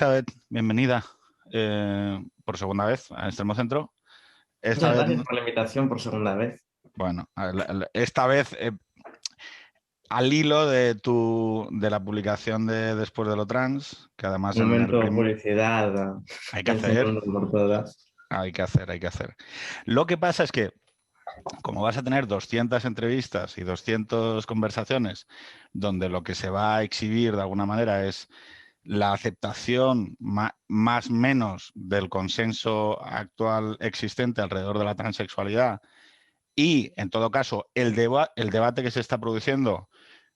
Elizabeth, bienvenida por segunda vez a Extremo Centro. Esta Muchas vez, gracias por la invitación por segunda vez. bueno, esta vez al hilo de la publicación de Después de lo Trans, que además Un en el momento primer... publicidad Hay que hacer, encendiendo por todas. hay que hacer, hay que hacer. Lo que pasa es que, como vas a tener 200 entrevistas y 200 conversaciones, donde lo que se va a exhibir de alguna manera es la aceptación más menos del consenso actual existente alrededor de la transexualidad y, en todo caso, el debate que se está produciendo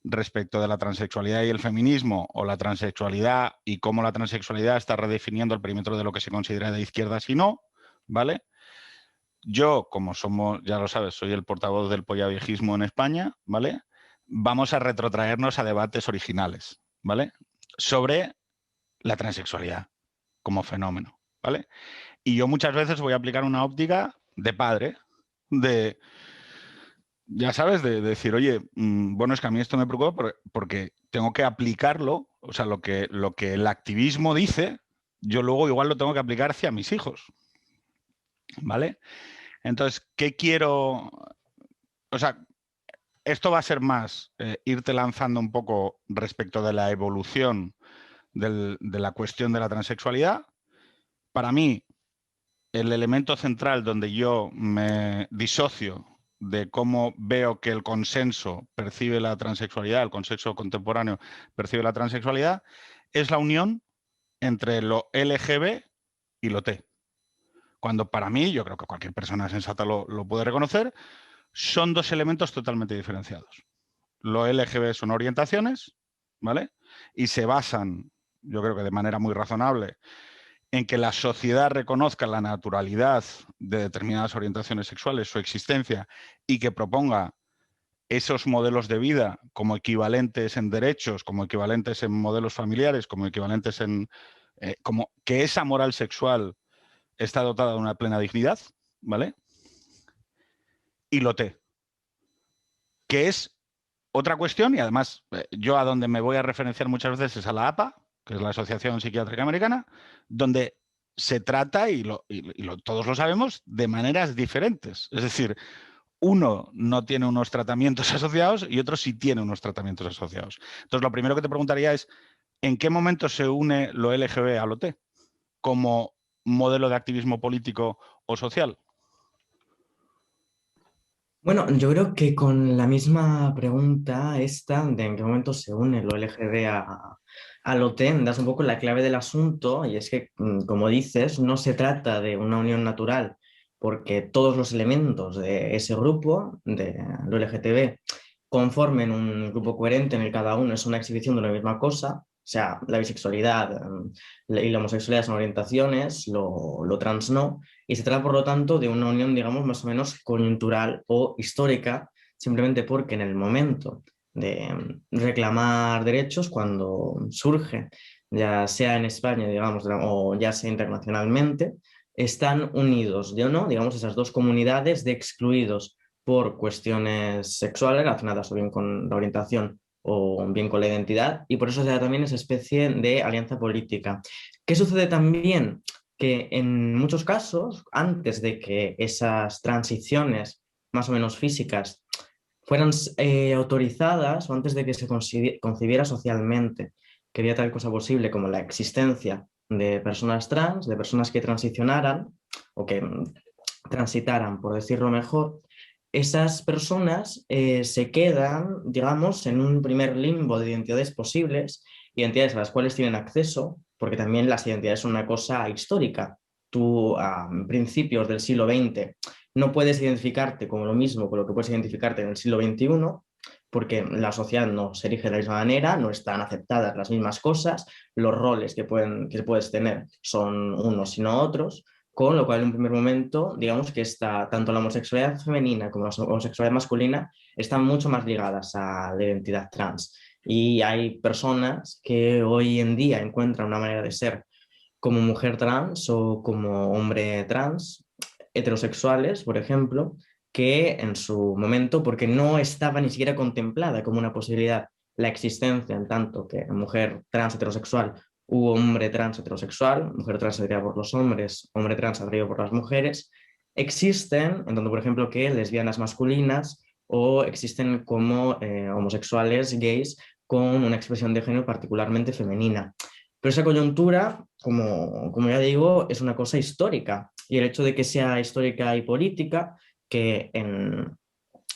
respecto de la transexualidad y el feminismo, o la transexualidad y cómo la transexualidad está redefiniendo el perímetro de lo que se considera de izquierdas y no, ¿vale? Yo, como somos, ya lo sabes, soy el portavoz del pollaviejismo en España, ¿vale? Vamos a retrotraernos a debates originales, ¿vale? Sobre la transexualidad como fenómeno, ¿vale? Y yo muchas veces voy a aplicar una óptica de padre, de, ya sabes, de decir, oye, bueno, es que a mí esto me preocupa porque tengo que aplicarlo, o sea, lo que el activismo dice, yo luego igual lo tengo que aplicar hacia mis hijos, ¿vale? Entonces, ¿qué quiero? O sea, esto va a ser más irte lanzando un poco respecto de la evolución de la cuestión de la transexualidad. Para mí, el elemento central donde yo me disocio de cómo veo que el consenso percibe la transexualidad, el consenso contemporáneo percibe la transexualidad, es la unión entre lo LGB y lo T. Cuando para mí, yo creo que cualquier persona sensata lo puede reconocer, son dos elementos totalmente diferenciados. Lo LGB son orientaciones, ¿vale? Y se basan, yo creo que de manera muy razonable, en que la sociedad reconozca la naturalidad de determinadas orientaciones sexuales, su existencia, y que proponga esos modelos de vida como equivalentes en derechos, como equivalentes en modelos familiares, como equivalentes en... como que esa moral sexual está dotada de una plena dignidad, ¿vale? Y lo T, que es otra cuestión, y además yo a donde me voy a referenciar muchas veces es a la APA, que es la Asociación Psiquiátrica Americana, donde se trata, todos lo sabemos, de maneras diferentes. Es decir, uno no tiene unos tratamientos asociados y otro sí tiene unos tratamientos asociados. Entonces, lo primero que te preguntaría es, ¿en qué momento se une lo LGB a lo T como modelo de activismo político o social? Bueno, yo creo que con la misma pregunta esta de en qué momento se une lo LGB al OTAN, das un poco la clave del asunto y es que, como dices, no se trata de una unión natural porque todos los elementos de ese grupo, de lo LGTB, conformen un grupo coherente en el que cada uno es una exhibición de la misma cosa. O sea, la bisexualidad y la homosexualidad son orientaciones, lo trans no, y se trata, por lo tanto, de una unión, digamos, más o menos coyuntural o histórica, simplemente porque en el momento de reclamar derechos, cuando surge, ya sea en España, digamos, o ya sea internacionalmente, están unidos, ¿o no? Digamos, esas dos comunidades de excluidos por cuestiones sexuales relacionadas o bien con la orientación o bien con la identidad, y por eso se da también esa especie de alianza política. ¿Qué sucede también? Que en muchos casos, antes de que esas transiciones más o menos físicas fueran autorizadas o antes de que se concibiera socialmente que había tal cosa posible como la existencia de personas trans, de personas que transicionaran o que transitaran, por decirlo mejor, esas personas se quedan, digamos, en un primer limbo de identidades posibles, identidades a las cuales tienen acceso, porque también las identidades son una cosa histórica. Tú, a principios del siglo XX, no puedes identificarte como lo mismo con lo que puedes identificarte en el siglo XXI, porque la sociedad no se erige de la misma manera, no están aceptadas las mismas cosas, los roles que puedes tener son unos y no otros, con lo cual en un primer momento, digamos que está, tanto la homosexualidad femenina como la homosexualidad masculina están mucho más ligadas a la identidad trans. Y hay personas que hoy en día encuentran una manera de ser como mujer trans o como hombre trans, heterosexuales, por ejemplo, que en su momento, porque no estaba ni siquiera contemplada como una posibilidad la existencia en tanto que mujer trans heterosexual u hombre trans heterosexual, mujer trans atraída por los hombres, hombre trans atraído por las mujeres, existen, en donde, por ejemplo, que lesbianas masculinas o existen como homosexuales gays con una expresión de género particularmente femenina. Pero esa coyuntura, como ya digo, es una cosa histórica. Y el hecho de que sea histórica y política, que en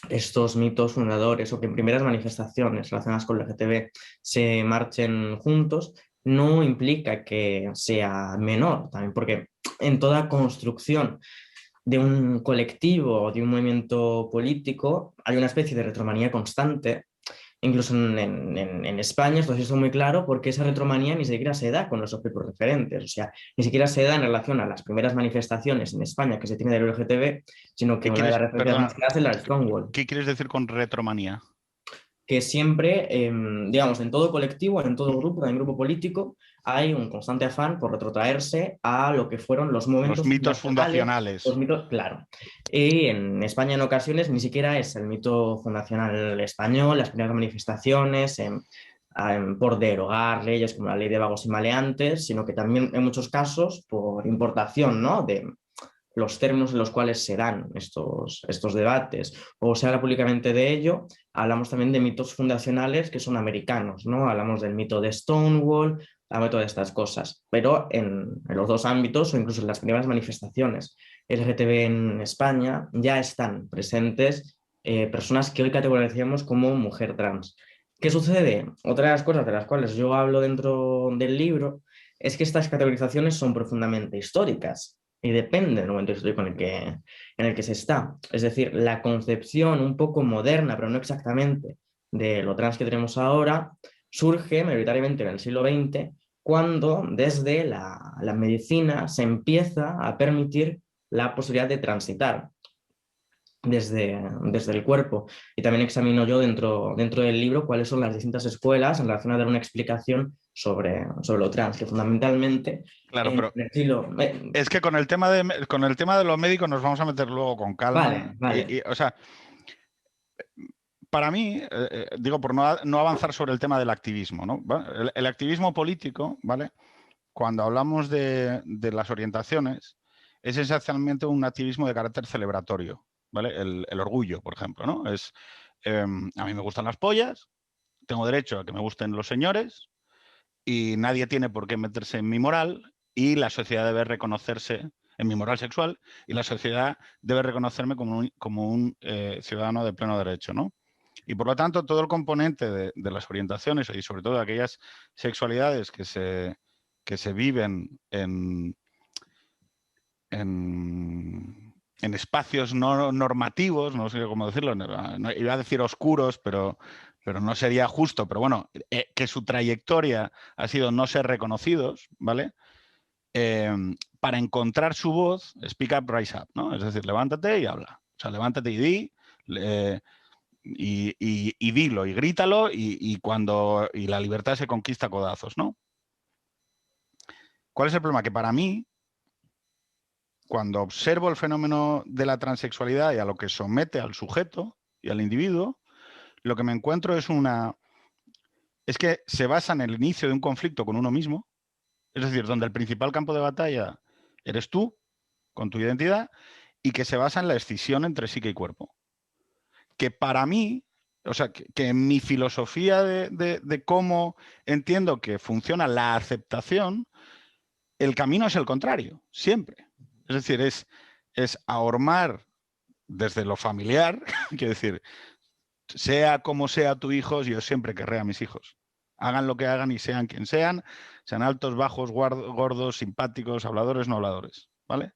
estos mitos fundadores o que en primeras manifestaciones relacionadas con la LGTB se marchen juntos, no implica que sea menor también, porque en toda construcción de un colectivo o de un movimiento político hay una especie de retromanía constante. Incluso en España esto sí es muy claro porque esa retromanía ni siquiera se da con los propios referentes, o sea, ni siquiera se da en relación a las primeras manifestaciones en España que se tiene del LGTB, sino que ¿Qué una de las quieres, referencias perdona, más claras es la de Stonewall, qué quieres decir con retromanía? que siempre, digamos, en todo colectivo, en todo grupo, en grupo político, hay un constante afán por retrotraerse a lo que fueron los Los momentos mitos fundacionales, los fundacionales. mitos, claro. Y en España en ocasiones ni siquiera es el mito fundacional español, las primeras manifestaciones por derogar leyes como la ley de vagos y maleantes, sino que también en muchos casos por importación, ¿no? De los términos en los cuales se dan estos debates o se habla públicamente de ello. Hablamos también de mitos fundacionales que son americanos, ¿no? Hablamos del mito de Stonewall, hablamos de todas estas cosas, pero en los dos ámbitos o incluso en las primeras manifestaciones LGTB en España ya están presentes personas que hoy categorizamos como mujer trans. ¿Qué sucede? Otra de las cosas de las cuales yo hablo dentro del libro es que estas categorizaciones son profundamente históricas y depende del momento histórico en el que se está. Es decir, la concepción un poco moderna, pero no exactamente, de lo trans que tenemos ahora, surge mayoritariamente en el siglo XX, cuando desde la medicina se empieza a permitir la posibilidad de transitar desde el cuerpo. Y también examino yo dentro del libro cuáles son las distintas escuelas en relación a dar una explicación sobre lo trans, que fundamentalmente Claro, en pero el siglo... es que con el tema de los médicos nos vamos a meter luego con calma. vale, vale. O sea, para mí, digo, por no avanzar sobre el tema del activismo, ¿no? El activismo político, ¿vale? Cuando hablamos de las orientaciones, es esencialmente un activismo de carácter celebratorio, ¿vale? El orgullo, por ejemplo, ¿no? A mí me gustan las pollas, tengo derecho a que me gusten los señores y nadie tiene por qué meterse en mi moral y la sociedad debe reconocerse en mi moral sexual y la sociedad debe reconocerme como un ciudadano de pleno derecho, ¿no? Y por lo tanto, todo el componente de las orientaciones y sobre todo de aquellas sexualidades que se viven en espacios no normativos, no sé cómo decirlo, iba a decir oscuros, pero no sería justo, pero bueno, que su trayectoria ha sido no ser reconocidos, ¿vale? Eh, para encontrar su voz, speak up, rise up, ¿no? Es decir, levántate y habla. O sea, levántate y di, y dilo, y grítalo, y la libertad se conquista a codazos, ¿no? ¿Cuál es el problema? Que para mí, cuando observo el fenómeno de la transexualidad y a lo que somete al sujeto y al individuo, lo que me encuentro es que se basa en el inicio de un conflicto con uno mismo, es decir, donde el principal campo de batalla eres tú, con tu identidad, y que se basa en la escisión entre psique y cuerpo. Que para mí, o sea, que en mi filosofía de cómo entiendo que funciona la aceptación, el camino es el contrario, siempre. Es decir, es ahormar desde lo familiar, quiero decir, sea como sea tu hijo, yo siempre querré a mis hijos. Hagan lo que hagan y sean quien sean altos, bajos, gordos, simpáticos, habladores, no habladores, ¿vale?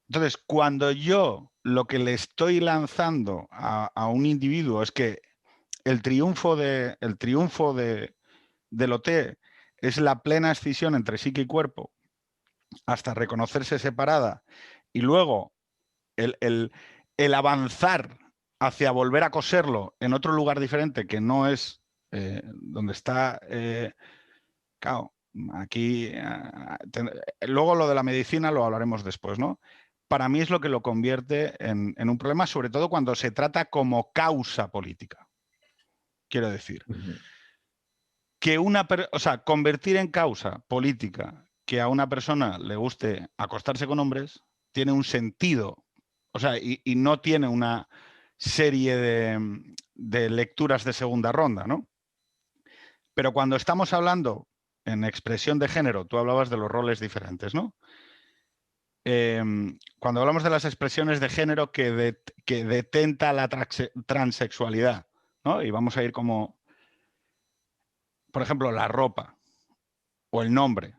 Entonces, cuando yo lo que le estoy lanzando a un individuo es que el triunfo del OT es la plena escisión entre psique y cuerpo hasta reconocerse separada y luego el avanzar hacia volver a coserlo en otro lugar diferente que no es donde está, claro, aquí, luego lo de la medicina lo hablaremos después, ¿no? Para mí es lo que lo convierte en un problema, sobre todo cuando se trata como causa política. Quiero decir, que o sea, convertir en causa política que a una persona le guste acostarse con hombres tiene un sentido, o sea, y no tiene una serie de lecturas de segunda ronda, ¿no? Pero cuando estamos hablando en expresión de género, tú hablabas de los roles diferentes, ¿no? Cuando hablamos de las expresiones de género que detenta la transexualidad, ¿no? Y vamos a ir como, por ejemplo, la ropa o el nombre,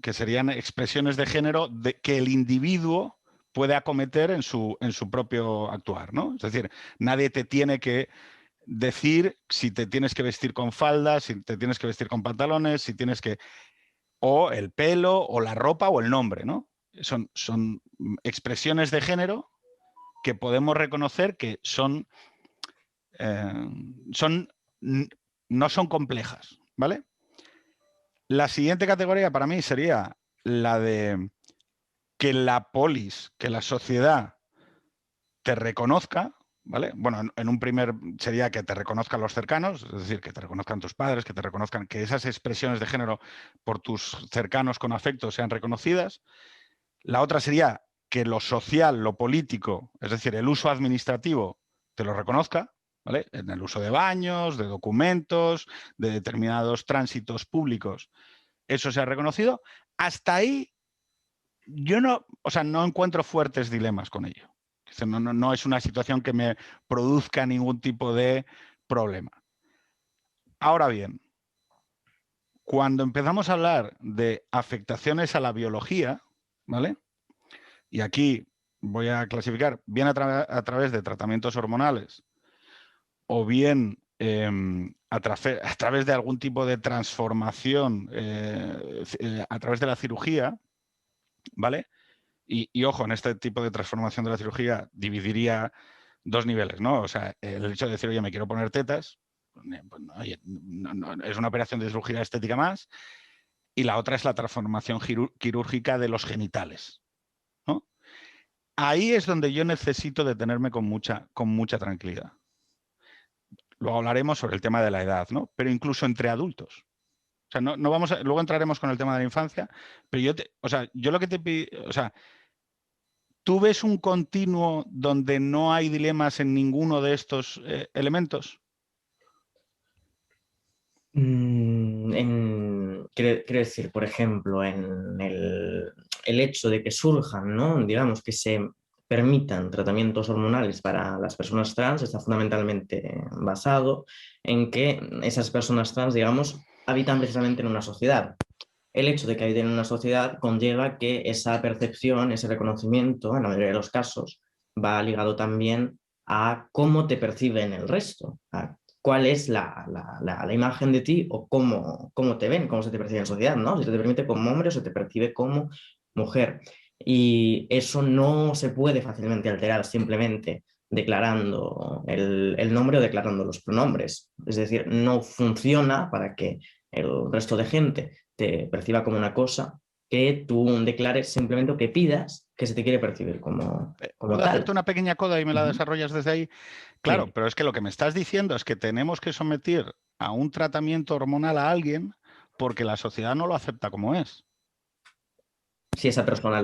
que serían expresiones de género que el individuo puede acometer en su propio actuar, ¿no? Es decir, nadie te tiene que decir si te tienes que vestir con faldas, si te tienes que vestir con pantalones, si tienes que... o el pelo, o la ropa, o el nombre, ¿no? Son expresiones de género que podemos reconocer que no son complejas, ¿vale? La siguiente categoría para mí sería la de que la polis, que la sociedad te reconozca, ¿vale? Bueno, en un primer sería que te reconozcan los cercanos, es decir, que te reconozcan tus padres, que te reconozcan, que esas expresiones de género por tus cercanos con afecto sean reconocidas. La otra sería que lo social, lo político, es decir, el uso administrativo, te lo reconozca, ¿vale? En el uso de baños, de documentos, de determinados tránsitos públicos, eso se ha reconocido. Hasta ahí yo no, o sea, no encuentro fuertes dilemas con ello. No es una situación que me produzca ningún tipo de problema. Ahora bien, cuando empezamos a hablar de afectaciones a la biología, ¿vale? Y aquí voy a clasificar bien a través de tratamientos hormonales o bien a través de algún tipo de transformación a través de la cirugía, ¿vale? Y ojo, en este tipo de transformación de la cirugía dividiría dos niveles, ¿no? O sea, el hecho de decir, oye, me quiero poner tetas, pues, oye, es una operación de cirugía estética más, y la otra es la transformación quirúrgica de los genitales, ¿no? Ahí es donde yo necesito detenerme con mucha tranquilidad. Luego hablaremos sobre el tema de la edad, ¿no? Pero incluso entre adultos. O sea, no vamos luego entraremos con el tema de la infancia, pero yo lo que te pido, o sea, ¿tú ves un continuo donde no hay dilemas en ninguno de estos elementos? Quiero decir, por ejemplo, en el hecho de que surjan, ¿no? Digamos, que se permitan tratamientos hormonales para las personas trans está fundamentalmente basado en que esas personas trans, digamos, habitan precisamente en una sociedad. El hecho de que habiten en una sociedad conlleva que esa percepción, ese reconocimiento, en la mayoría de los casos, va ligado también a cómo te perciben el resto, a cuál es la imagen de ti o cómo te ven, cómo se te percibe en sociedad, ¿no? Si se te permite como hombre o se te percibe como mujer. Y eso no se puede fácilmente alterar simplemente declarando el nombre o declarando los pronombres. Es decir, no funciona para que el resto de gente te perciba como una cosa que tú declares simplemente o que pidas que se te quiere percibir como ¿Puedo hacerte tal. una pequeña coda y me la Ujú. desarrollas desde ahí? Claro, Sí. pero es que lo que me estás diciendo es que tenemos que someter a un tratamiento hormonal a alguien porque la sociedad no lo acepta como es. Si esa persona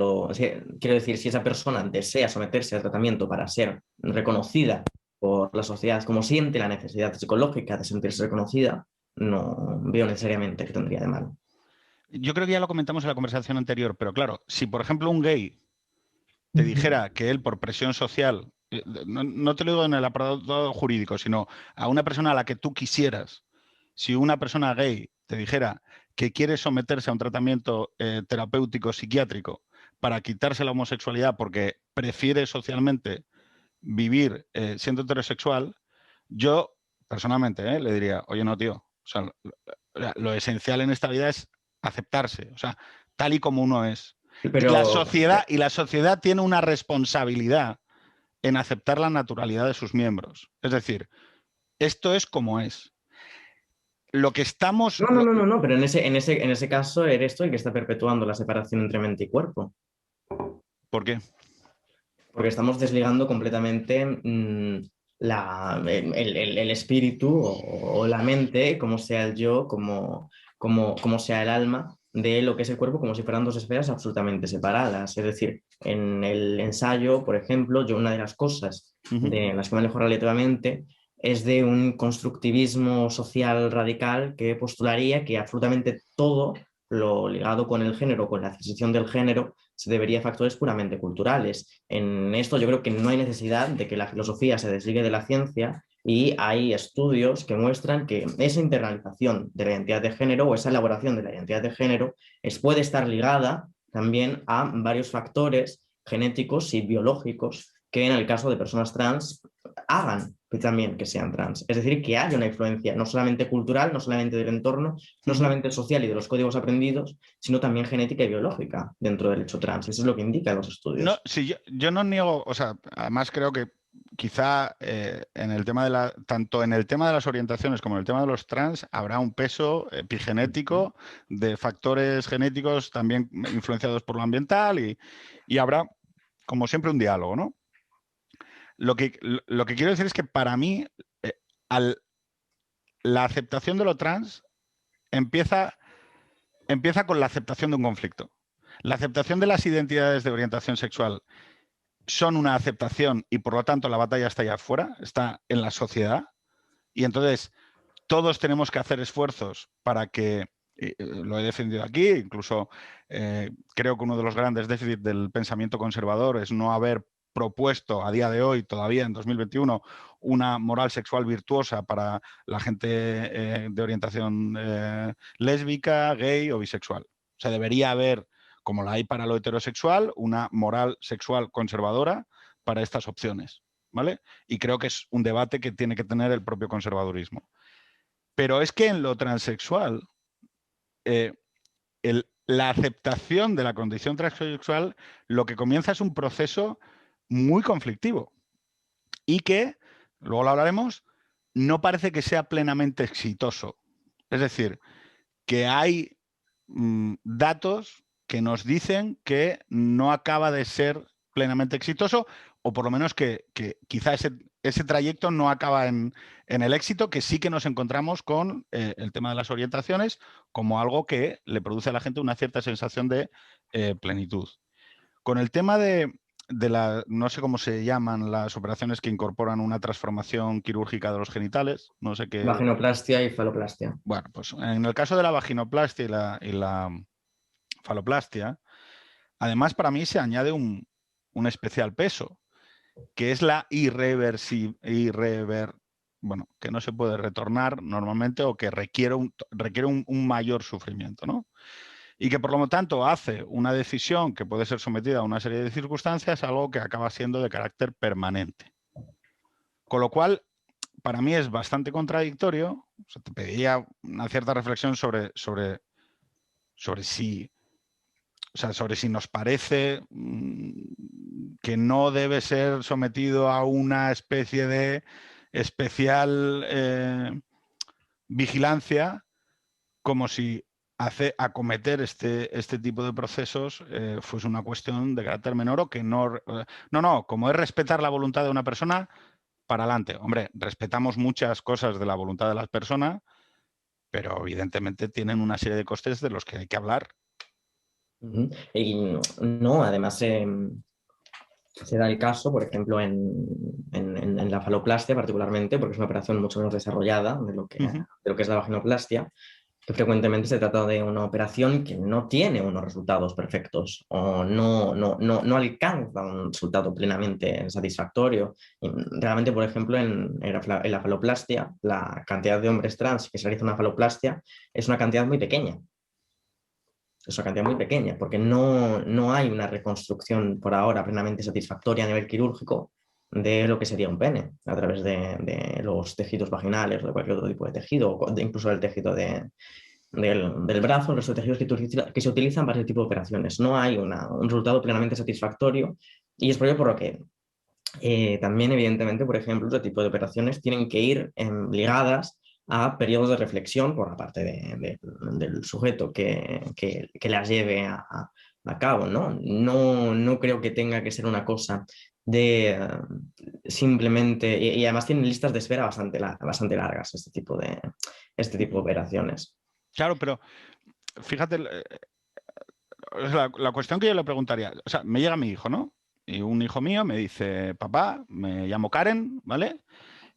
quiero decir, si esa persona desea someterse al tratamiento para ser reconocida por la sociedad, como siente la necesidad psicológica de sentirse reconocida, no veo necesariamente que tendría de malo. Yo creo que ya lo comentamos en la conversación anterior, pero claro, si por ejemplo un gay te Ujú. dijera que él por presión social, no te lo digo en el apartado jurídico, sino a una persona a la que tú quisieras, si una persona gay te dijera que quiere someterse a un tratamiento terapéutico psiquiátrico para quitarse la homosexualidad porque prefiere socialmente vivir siendo heterosexual, yo personalmente le diría, oye, no, tío, o sea, lo esencial en esta vida es aceptarse, o sea, tal y como uno es. Pero, Y la sociedad tiene una responsabilidad en aceptar la naturalidad de sus miembros. Es decir, esto es como es. Lo que estamos... no, pero en ese caso eres tú el que está perpetuando la separación entre mente y cuerpo. ¿Por qué? Porque estamos desligando completamente. el espíritu o la mente, como sea el yo, como sea el alma de lo que es el cuerpo, como si fueran dos esferas absolutamente separadas. Es decir, en el ensayo, por ejemplo, yo una de las cosas de las que me alejo relativamente es de un constructivismo social radical que postularía que absolutamente todo lo ligado con el género, con la adquisición del género, se debería a factores puramente culturales. En esto yo creo que no hay necesidad de que la filosofía se desligue de la ciencia y hay estudios que muestran que esa internalización de la identidad de género o esa elaboración de la identidad de género puede estar ligada también a varios factores genéticos y biológicos que en el caso de personas trans hagan también que sean trans. Es decir, que haya una influencia no solamente cultural, no solamente del entorno, no solamente social y de los códigos aprendidos, sino también genética y biológica dentro del hecho trans. Eso es lo que indican los estudios. No, sí, yo no niego, o sea, además creo que quizá en el tema tanto en el tema de las orientaciones como en el tema de los trans habrá un peso epigenético de factores genéticos también influenciados por lo ambiental y habrá, como siempre, un diálogo, ¿no? Lo que quiero decir es que para mí la aceptación de lo trans empieza con la aceptación de un conflicto. La aceptación de las identidades de orientación sexual son una aceptación y por lo tanto la batalla está allá afuera, está en la sociedad y entonces todos tenemos que hacer esfuerzos para que, lo he defendido aquí, incluso creo que uno de los grandes déficits del pensamiento conservador es no haber propuesto a día de hoy, todavía en 2021, una moral sexual virtuosa para la gente de orientación lésbica, gay o bisexual. O sea, debería haber, como la hay para lo heterosexual, una moral sexual conservadora para estas opciones, ¿vale? Y creo que es un debate que tiene que tener el propio conservadurismo. Pero es que en lo transexual, la aceptación de la condición transexual lo que comienza es un proceso muy conflictivo y que, luego lo hablaremos, no parece que sea plenamente exitoso. Es decir, que hay datos que nos dicen que no acaba de ser plenamente exitoso o por lo menos que quizá ese trayecto no acaba en el éxito, que sí que nos encontramos con el tema de las orientaciones como algo que le produce a la gente una cierta sensación de plenitud. Con el tema no sé cómo se llaman las operaciones que incorporan una transformación quirúrgica de los genitales, no sé qué. Vaginoplastia y faloplastia. Bueno, pues en el caso de la vaginoplastia y la faloplastia, además para mí se añade un especial peso, que es la bueno, que no se puede retornar normalmente o que requiere un mayor sufrimiento, ¿no? Y que por lo tanto hace una decisión que puede ser sometida a una serie de circunstancias, algo que acaba siendo de carácter permanente. Con lo cual, para mí es bastante contradictorio. O sea, te pediría una cierta reflexión sobre si nos parece que no debe ser sometido a una especie de especial vigilancia, como si acometer este tipo de procesos fuese una cuestión de carácter menor o que no... No, como es respetar la voluntad de una persona, para adelante. Hombre, respetamos muchas cosas de la voluntad de las personas, pero evidentemente tienen una serie de costes de los que hay que hablar. Y no, además se da el caso, por ejemplo, en la faloplastia particularmente, porque es una operación mucho menos desarrollada de lo que es la vaginoplastia, que frecuentemente se trata de una operación que no tiene unos resultados perfectos o no alcanza un resultado plenamente satisfactorio. Y realmente, por ejemplo, en la faloplastia, la cantidad de hombres trans que se realiza una faloplastia es una cantidad muy pequeña. Es una cantidad muy pequeña, porque no hay una reconstrucción por ahora plenamente satisfactoria a nivel quirúrgico de lo que sería un pene, a través de los tejidos vaginales o de cualquier otro tipo de tejido, o incluso el tejido del brazo, los tejidos que se utilizan para ese tipo de operaciones. No hay un resultado plenamente satisfactorio y es por ello por lo que también, evidentemente, por ejemplo, este tipo de operaciones tienen que ir ligadas a periodos de reflexión por la parte del sujeto que las lleve a cabo, ¿no? No creo que tenga que ser una cosa de simplemente, y además tienen listas de espera bastante largas este tipo de operaciones. Claro, pero fíjate, la cuestión que yo le preguntaría, o sea, me llega mi hijo, ¿no? Y un hijo mío me dice, papá, me llamo Karen, ¿vale?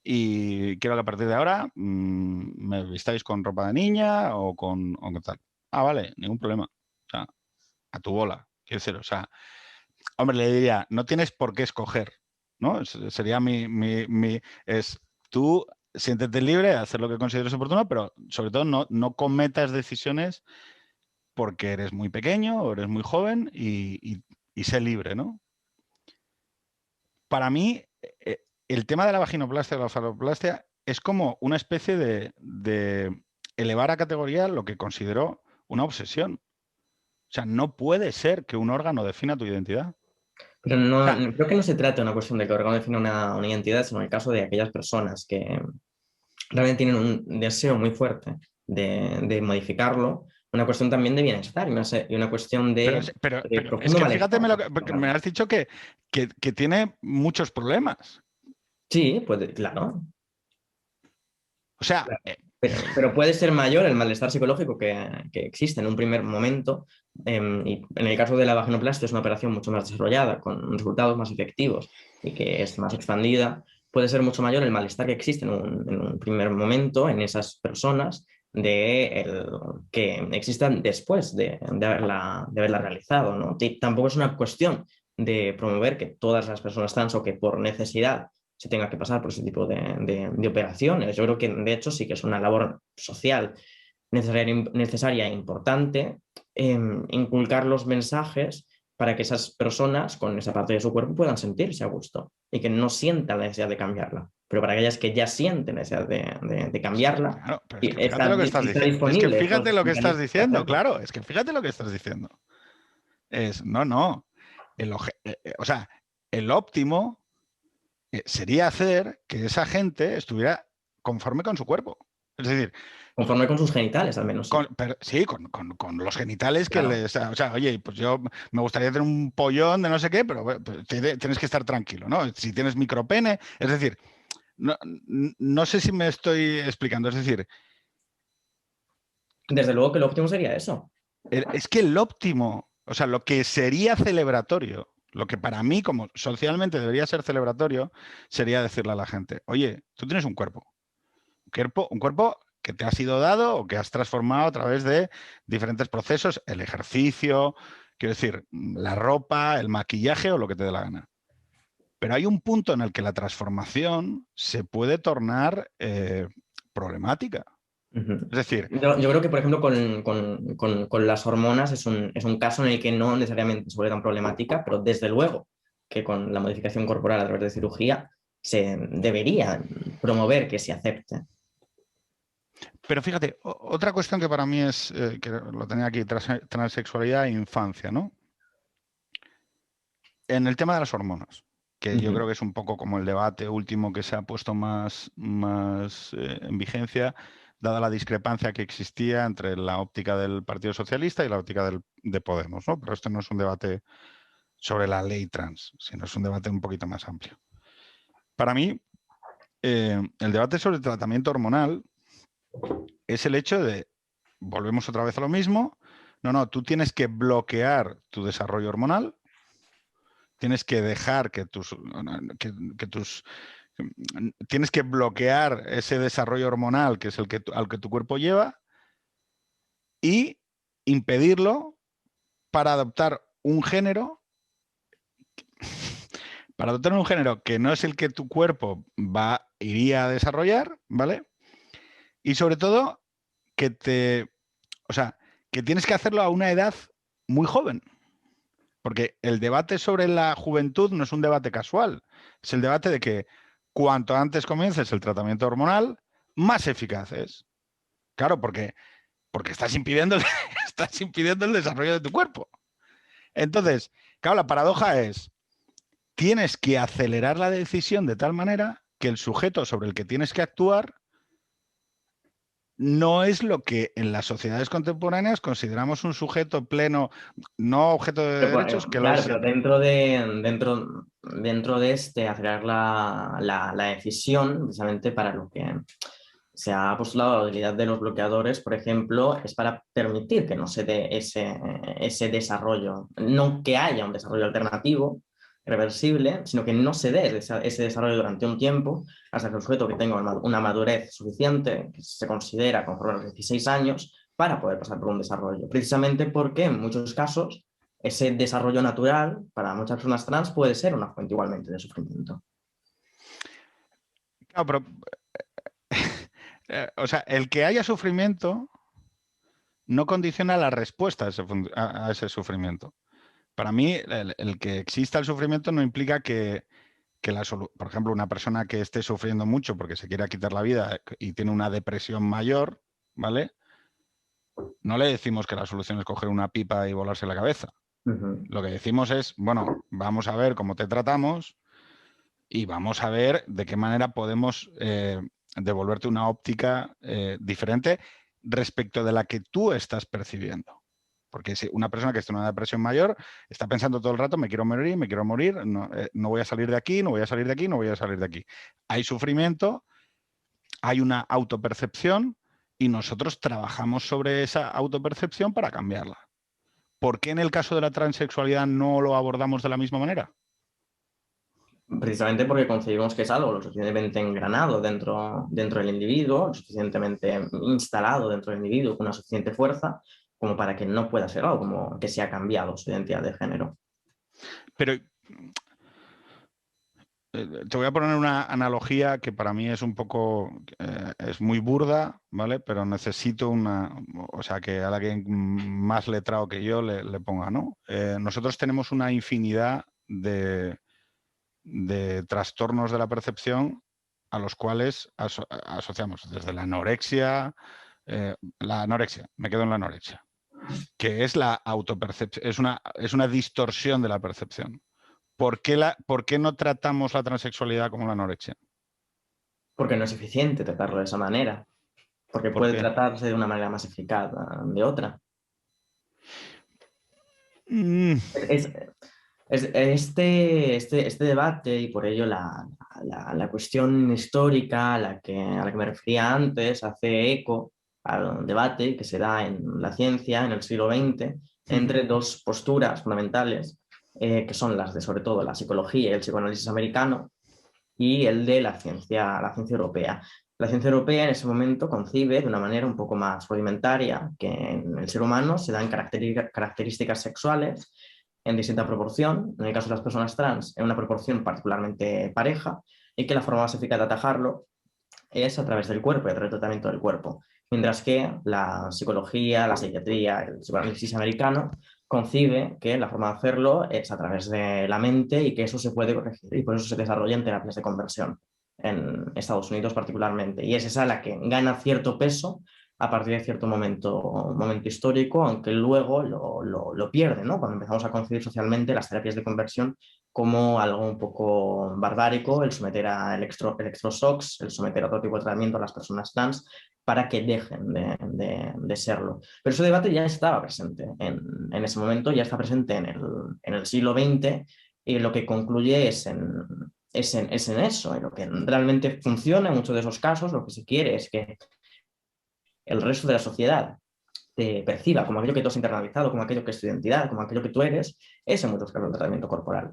Y quiero que a partir de ahora me vistáis con ropa de niña o con tal. Ah, vale, ningún problema. O sea, a tu bola, quiero decir, o sea, hombre, le diría, no tienes por qué escoger, ¿no? Sería es tú siéntete libre de hacer lo que consideres oportuno, pero sobre todo no cometas decisiones porque eres muy pequeño o eres muy joven y sé libre, ¿no? Para mí, el tema de la vaginoplastia o la faloplastia es como una especie de elevar a categoría lo que considero una obsesión. O sea, no puede ser que un órgano defina tu identidad. Pero O sea, creo que no se trata de una cuestión de que el órgano define una identidad, sino en el caso de aquellas personas que realmente tienen un deseo muy fuerte de modificarlo, una cuestión también de bienestar y una cuestión pero, de pero es profundo que fíjate malestar. porque me has dicho que tiene muchos problemas. Sí, pues claro. O sea, Pero puede ser mayor el malestar psicológico que existe en un primer momento. Y en el caso de la vaginoplastia es una operación mucho más desarrollada, con resultados más efectivos y que es más expandida. Puede ser mucho mayor el malestar que existe en un primer momento en esas personas que existan después de haberla realizado, ¿no? Y tampoco es una cuestión de promover que todas las personas trans o que por necesidad se tenga que pasar por ese tipo de operaciones. Yo creo que de hecho sí que es una labor social necesaria e importante inculcar los mensajes para que esas personas con esa parte de su cuerpo puedan sentirse a gusto y que no sientan la necesidad de cambiarla. Pero para aquellas que ya sienten la necesidad de cambiarla, claro, pero es y que fíjate lo que estás está diciendo. Es que disponible todos fíjate los lo que estás mecanismos para diciendo, hacerlo. claro, es que fíjate lo que estás diciendo. No. O sea, el óptimo sería hacer que esa gente estuviera conforme con su cuerpo. Es decir, Conforme con sus genitales, al menos sí. sí, con los genitales que Claro. les... O sea, oye, pues yo me gustaría tener un pollón de no sé qué, pero bueno, pues tienes que estar tranquilo, ¿no? Si tienes micropene, es decir, no sé si me estoy explicando, es decir, Desde luego que lo óptimo sería eso. es que el óptimo, o sea, lo que sería celebratorio, lo que para mí como socialmente debería ser celebratorio, sería decirle a la gente, oye, tú tienes un cuerpo que te ha sido dado o que has transformado a través de diferentes procesos, el ejercicio, quiero decir, la ropa, el maquillaje o lo que te dé la gana. Pero hay un punto en el que la transformación se puede tornar problemática. Ujú. Es decir, Yo creo que, por ejemplo, con las hormonas es un caso en el que no necesariamente se vuelve tan problemática, pero desde luego que con la modificación corporal a través de cirugía se debería promover que se acepte. pero fíjate, otra cuestión que para mí es, que lo tenía aquí, transexualidad e infancia, ¿no? En el tema de las hormonas, que yo Ujú. creo que es un poco como el debate último que se ha puesto más en vigencia, dada la discrepancia que existía entre la óptica del Partido Socialista y la óptica de Podemos, ¿no? Pero esto no es un debate sobre la ley trans, sino es un debate un poquito más amplio. Para mí, el debate sobre el tratamiento hormonal es el hecho de, volvemos otra vez a lo mismo, no, tú tienes que bloquear tu desarrollo hormonal, tienes que dejar que tus tienes que bloquear ese desarrollo hormonal que es al que tu cuerpo lleva y impedirlo para adoptar un género, para adoptar un género que no es el que tu cuerpo iría a desarrollar, ¿vale? Y sobre todo o sea, que tienes que hacerlo a una edad muy joven. Porque el debate sobre la juventud no es un debate casual, es el debate de que cuanto antes comiences el tratamiento hormonal, más eficaz es. Claro, porque estás impidiendo el desarrollo de tu cuerpo. Entonces, claro, la paradoja es, tienes que acelerar la decisión de tal manera que el sujeto sobre el que tienes que actuar no es lo que en las sociedades contemporáneas consideramos un sujeto pleno, no objeto de derechos, que lo es Claro, pero siempre. dentro de este acelerar la decisión, precisamente para lo que se ha postulado la utilidad de los bloqueadores, por ejemplo, es para permitir que no se dé ese desarrollo, no que haya un desarrollo alternativo, reversible, sino que no se dé ese desarrollo durante un tiempo hasta que el sujeto que tenga una madurez suficiente, que se considera conforme a los 16 años, para poder pasar por un desarrollo. Precisamente porque en muchos casos ese desarrollo natural para muchas personas trans puede ser una fuente igualmente de sufrimiento. Claro, pero, o sea, el que haya sufrimiento no condiciona la respuesta a ese sufrimiento. Para mí, el que exista el sufrimiento no implica por ejemplo, una persona que esté sufriendo mucho porque se quiera quitar la vida y tiene una depresión mayor, ¿vale? No le decimos que la solución es coger una pipa y volarse la cabeza. Lo que decimos es, bueno, vamos a ver cómo te tratamos y vamos a ver de qué manera podemos devolverte una óptica diferente respecto de la que tú estás percibiendo. Porque si una persona que está en una depresión mayor está pensando todo el rato, me quiero morir, no, no voy a salir de aquí, no voy a salir de aquí, no voy a salir de aquí. Hay sufrimiento, hay una autopercepción y nosotros trabajamos sobre esa autopercepción para cambiarla. ¿Por qué en el caso de la transexualidad no lo abordamos de la misma manera? Precisamente porque concebimos que es algo lo suficientemente engranado dentro del individuo, lo suficientemente instalado dentro del individuo con una suficiente fuerza como para que no pueda ser algo como que se ha cambiado su identidad de género. Pero te voy a poner una analogía que para mí es un poco, es muy burda, ¿vale? Pero necesito o sea, que a alguien más letrado que yo le ponga, ¿no? Nosotros tenemos una infinidad de trastornos de la percepción a los cuales asociamos desde la anorexia, me quedo en la anorexia, que es la autopercepción, es una distorsión de la percepción. ¿Por qué no tratamos la transexualidad como la anorexia? Porque no es eficiente tratarlo de esa manera, porque ¿Por puede qué? tratarse de una manera más eficaz de otra. Mm, Es, este debate y por ello la cuestión histórica a la que me refería antes hace eco al debate que se da en la ciencia en el siglo XX entre dos posturas fundamentales que son las de sobre todo la psicología y el psicoanálisis americano y el de la ciencia europea. La ciencia europea en ese momento concibe de una manera un poco más rudimentaria que en el ser humano se dan características sexuales en distinta proporción, en el caso de las personas trans, en una proporción particularmente pareja, y que la forma más eficaz de atajarlo es a través del cuerpo y a través del tratamiento del cuerpo. Mientras que la psicología, la psiquiatría, el psicoanálisis americano concibe que la forma de hacerlo es a través de la mente y que eso se puede corregir y por eso se desarrollan terapias de conversión en Estados Unidos particularmente. Y es esa la que gana cierto peso a partir de cierto momento histórico, aunque luego lo pierde, ¿no? Cuando empezamos a concebir socialmente las terapias de conversión como algo un poco barbárico, el someter a electroshocks, el someter a otro tipo de tratamiento a las personas trans para que dejen de serlo. Pero ese debate ya estaba presente en ese momento, ya está presente en el siglo XX y lo que concluye es en eso, en lo que realmente funciona en muchos de esos casos, lo que se quiere es que el resto de la sociedad te perciba como aquello que tú has internalizado, como aquello que es tu identidad, como aquello que tú eres, es en muchos casos el tratamiento corporal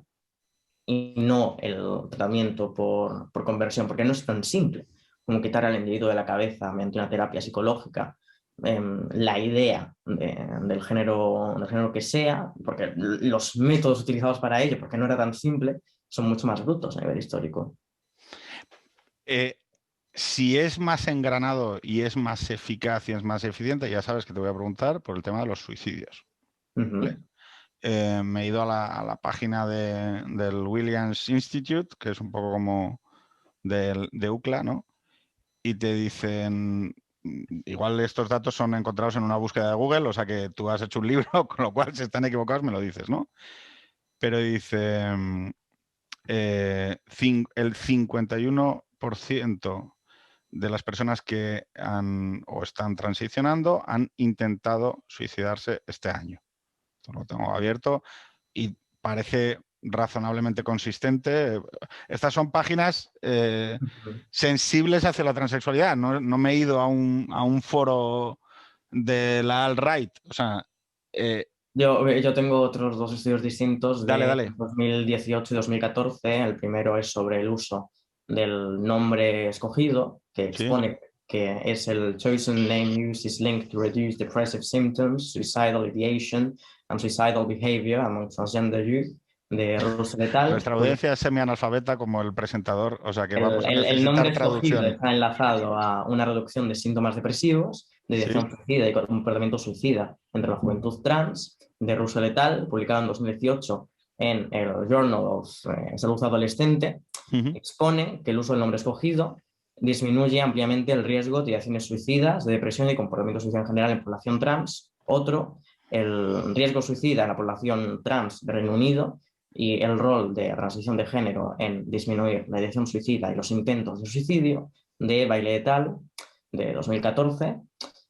y no el tratamiento por conversión, porque no es tan simple como quitar al individuo de la cabeza mediante una terapia psicológica la idea del género que sea, porque los métodos utilizados para ello, porque no era tan simple, son mucho más brutos a nivel histórico. eh, si es más engranado y es más eficaz y es más eficiente, ya sabes que te voy a preguntar por el tema de los suicidios. ¿Vale? Uh-huh. Me he ido a la página del Williams Institute, que es un poco como de UCLA, ¿no? Y te dicen, igual estos datos son encontrados en una búsqueda de Google, o sea que tú has hecho un libro, con lo cual si están equivocados me lo dices, ¿no? Pero dice, el 51% de las personas que han o están transicionando han intentado suicidarse este año. Esto lo tengo abierto y parece razonablemente consistente. Estas son páginas sensibles hacia la transexualidad. No me he ido a un foro de la alt-right. O sea, Yo tengo otros dos estudios distintos dale, de dale. 2018 y 2014. El primero es sobre el uso del nombre escogido, que Sí. expone que es el chosen name use is linked to reduce depressive symptoms, suicidal ideation and suicidal behavior among transgender youth, de Russell et al. Nuestra audiencia es semianalfabeta como el presentador, o sea que vamos a El nombre necesitar escogido traducción. está enlazado a una reducción de síntomas depresivos, de Sí. ideación suicida y comportamiento suicida entre la juventud trans, de Russell et al., publicado en 2018 en el Journal of Salud Adolescente, expone que el uso del nombre escogido disminuye ampliamente el riesgo de ideaciones suicidas, de depresión y comportamiento suicida en general en población trans. Otro, el riesgo suicida en la población trans de Reino Unido y el rol de transición de género en disminuir la ideación suicida y los intentos de suicidio, de Bailey et al., de 2014,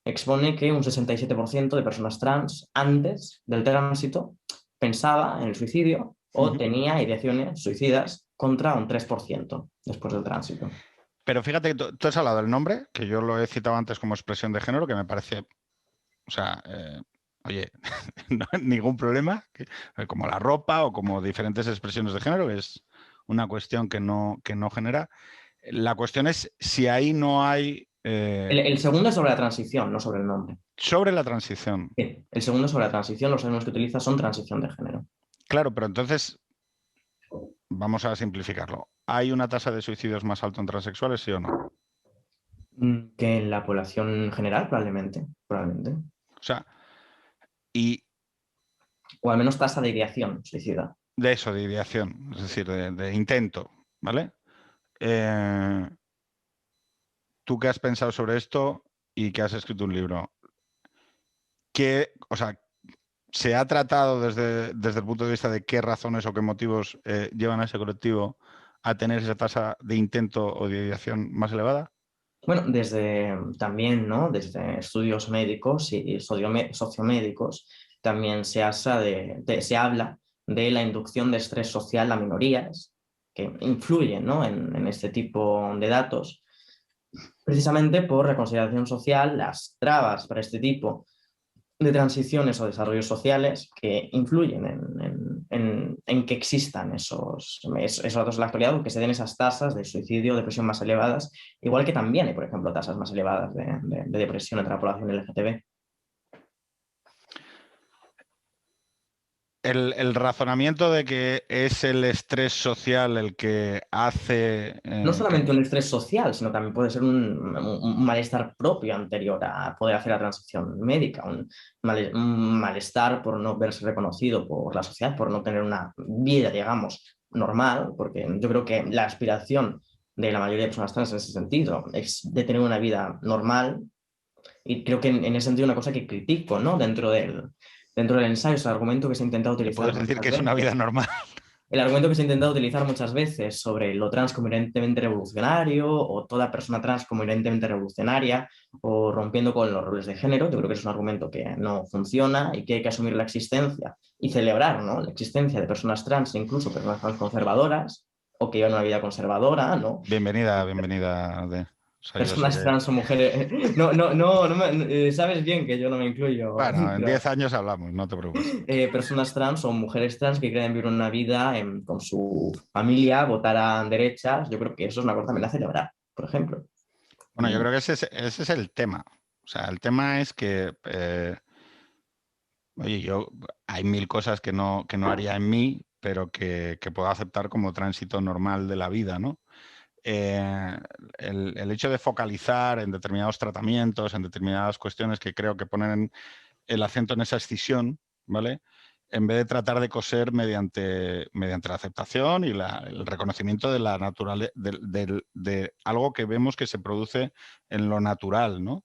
expone que un 67% de personas trans antes del tránsito pensaba en el suicidio o tenía ideaciones suicidas contra un 3% después del tránsito. Pero fíjate que tú has hablado del nombre, que yo lo he citado antes como expresión de género, que me parece, o sea, oye, no hay ningún problema, como la ropa o como diferentes expresiones de género, es una cuestión que no genera. La cuestión es si ahí no hay... El segundo es sobre la transición, no sobre el nombre. sobre la transición. Bien, el segundo es sobre la transición, los términos que utiliza son transición de género. Claro, pero entonces, vamos a simplificarlo. ¿Hay una tasa de suicidios más alta en transexuales, sí o no? Que en la población general, probablemente. O sea, y O al menos tasa de ideación suicida. de eso, de ideación, es decir, de intento, ¿vale? Tú que has pensado sobre esto y que has escrito un libro, o sea, ¿se ha tratado desde el punto de vista de qué razones o qué motivos llevan a ese colectivo a tener esa tasa de intento o de ideación más elevada? Bueno, desde también, ¿no? Desde estudios médicos y sociomédicos, también se habla de la inducción de estrés social a minorías que influyen, ¿no? en este tipo de datos, precisamente por la consideración social, las trabas para este tipo de transiciones o desarrollos sociales que influyen en que existan esos datos en la actualidad o que se den esas tasas de suicidio o depresión más elevadas, igual que también hay, por ejemplo, tasas más elevadas de depresión entre la población LGTB. El razonamiento de que es el estrés social el que hace No solamente un estrés social, sino también puede ser un malestar propio anterior a poder hacer la transición médica, un malestar por no verse reconocido por la sociedad, por no tener una vida, digamos, normal, porque yo creo que la aspiración de la mayoría de personas trans en ese sentido es de tener una vida normal, y creo que en ese sentido una cosa que critico, ¿no? Dentro del ensayo, es el argumento que se ha intentado que utilizar puedes decir muchas que es una vida veces. normal. El argumento que se ha intentado utilizar muchas veces sobre lo trans como inherentemente revolucionario o toda persona trans como inherentemente revolucionaria o rompiendo con los roles de género, yo creo que es un argumento que no funciona y que hay que asumir la existencia y celebrar, ¿no? La existencia de personas trans, incluso personas trans conservadoras o que llevan una vida conservadora, ¿no? Bienvenida. O sea, yo sé Personas que... trans o mujeres. Sabes bien que yo no me incluyo, Bueno, en pero 10 años hablamos, no te preocupes. personas trans o mujeres trans que quieren vivir una vida con su familia, votar a derechas, yo creo que eso es una cosa también a celebrar, por ejemplo. Bueno, yo creo que ese es el tema. O sea, el tema es que, oye, hay mil cosas que no haría en mí, pero que puedo aceptar como tránsito normal de la vida, ¿no? Eh, el hecho de focalizar en determinados tratamientos, en determinadas cuestiones que creo que ponen el acento en esa escisión, ¿vale? En vez de tratar de coser mediante la aceptación y el reconocimiento de la naturaleza, de algo que vemos que se produce en lo natural, ¿no?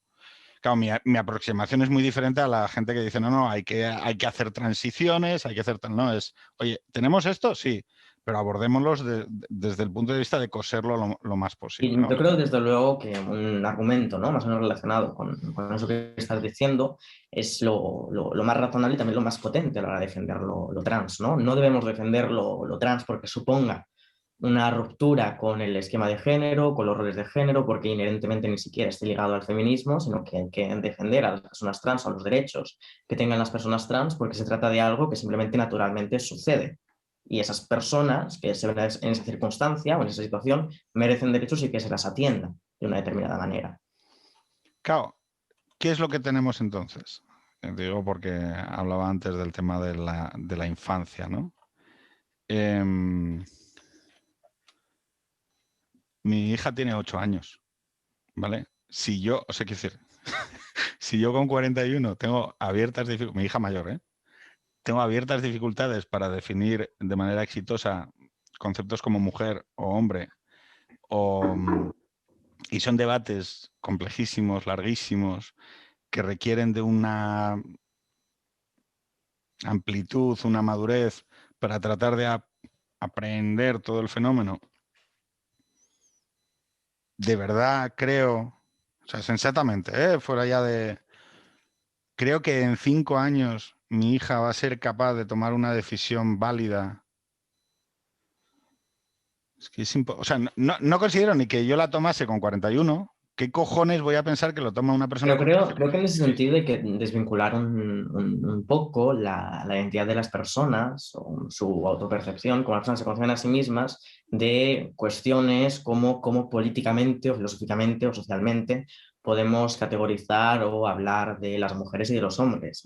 Claro, mi aproximación es muy diferente a la gente que dice, no, hay que hacer transiciones, hay que hacer tal, no, es, oye, ¿tenemos esto? Sí, pero abordémoslos desde el punto de vista de coserlo lo más Y posible, ¿no? yo creo desde luego que un argumento, ¿no?, más o menos relacionado con eso que estás diciendo es lo más razonable y también lo más potente a la hora de defender lo trans, ¿no? No debemos defender lo trans porque suponga una ruptura con el esquema de género, con los roles de género, porque inherentemente ni siquiera esté ligado al feminismo, sino que hay que defender a las personas trans, a los derechos que tengan las personas trans, porque se trata de algo que simplemente naturalmente sucede. Y esas personas que se ven en esa circunstancia o en esa situación merecen derechos y que se las atienda de una determinada manera. Claro, ¿qué es lo que tenemos entonces? Digo porque hablaba antes del tema de la infancia, ¿no? Mi hija tiene 8 años, ¿vale? Si yo, o sea, quiero decir, si yo con 41 tengo abiertas dificultades, mi hija mayor, ¿eh? Tengo abiertas dificultades para definir de manera exitosa conceptos como mujer o hombre, o, y son debates complejísimos, larguísimos, que requieren de una amplitud, una madurez para tratar de aprender todo el fenómeno. De verdad creo, o sea, sensatamente, fuera ya de... Creo que en 5 años mi hija va a ser capaz de tomar una decisión válida. Es que es o sea, no considero ni que yo la tomase con 41. ¿Qué cojones voy a pensar que lo toma una persona Pero con creo que en ese 13? sentido hay que desvincular un poco la identidad de las personas o su autopercepción, como las personas se conciben a sí mismas, de cuestiones como cómo políticamente o filosóficamente o socialmente podemos categorizar o hablar de las mujeres y de los hombres.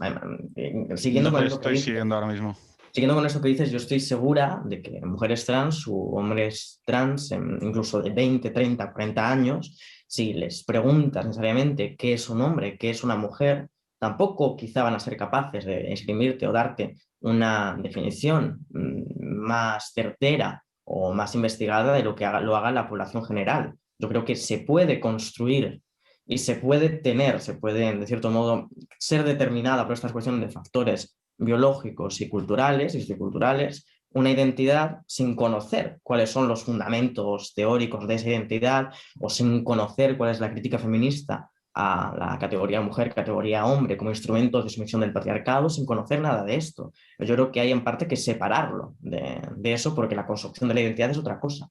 Siguiendo No con te eso que estoy dices, siguiendo ahora mismo. Siguiendo con eso que dices, yo estoy segura de que mujeres trans u hombres trans, incluso de 20, 30, 40 años, si les preguntas necesariamente qué es un hombre, qué es una mujer, tampoco quizá van a ser capaces de escribirte o darte una definición más certera o más investigada de lo que lo haga la población general. Yo creo que se puede construir y se puede tener, se puede, de cierto modo, ser determinada por estas cuestiones de factores biológicos y culturales y socioculturales, una identidad sin conocer cuáles son los fundamentos teóricos de esa identidad o sin conocer cuál es la crítica feminista a la categoría mujer, categoría hombre como instrumentos de sumisión del patriarcado, sin conocer nada de esto. Yo creo que hay en parte que separarlo de eso porque la construcción de la identidad es otra cosa.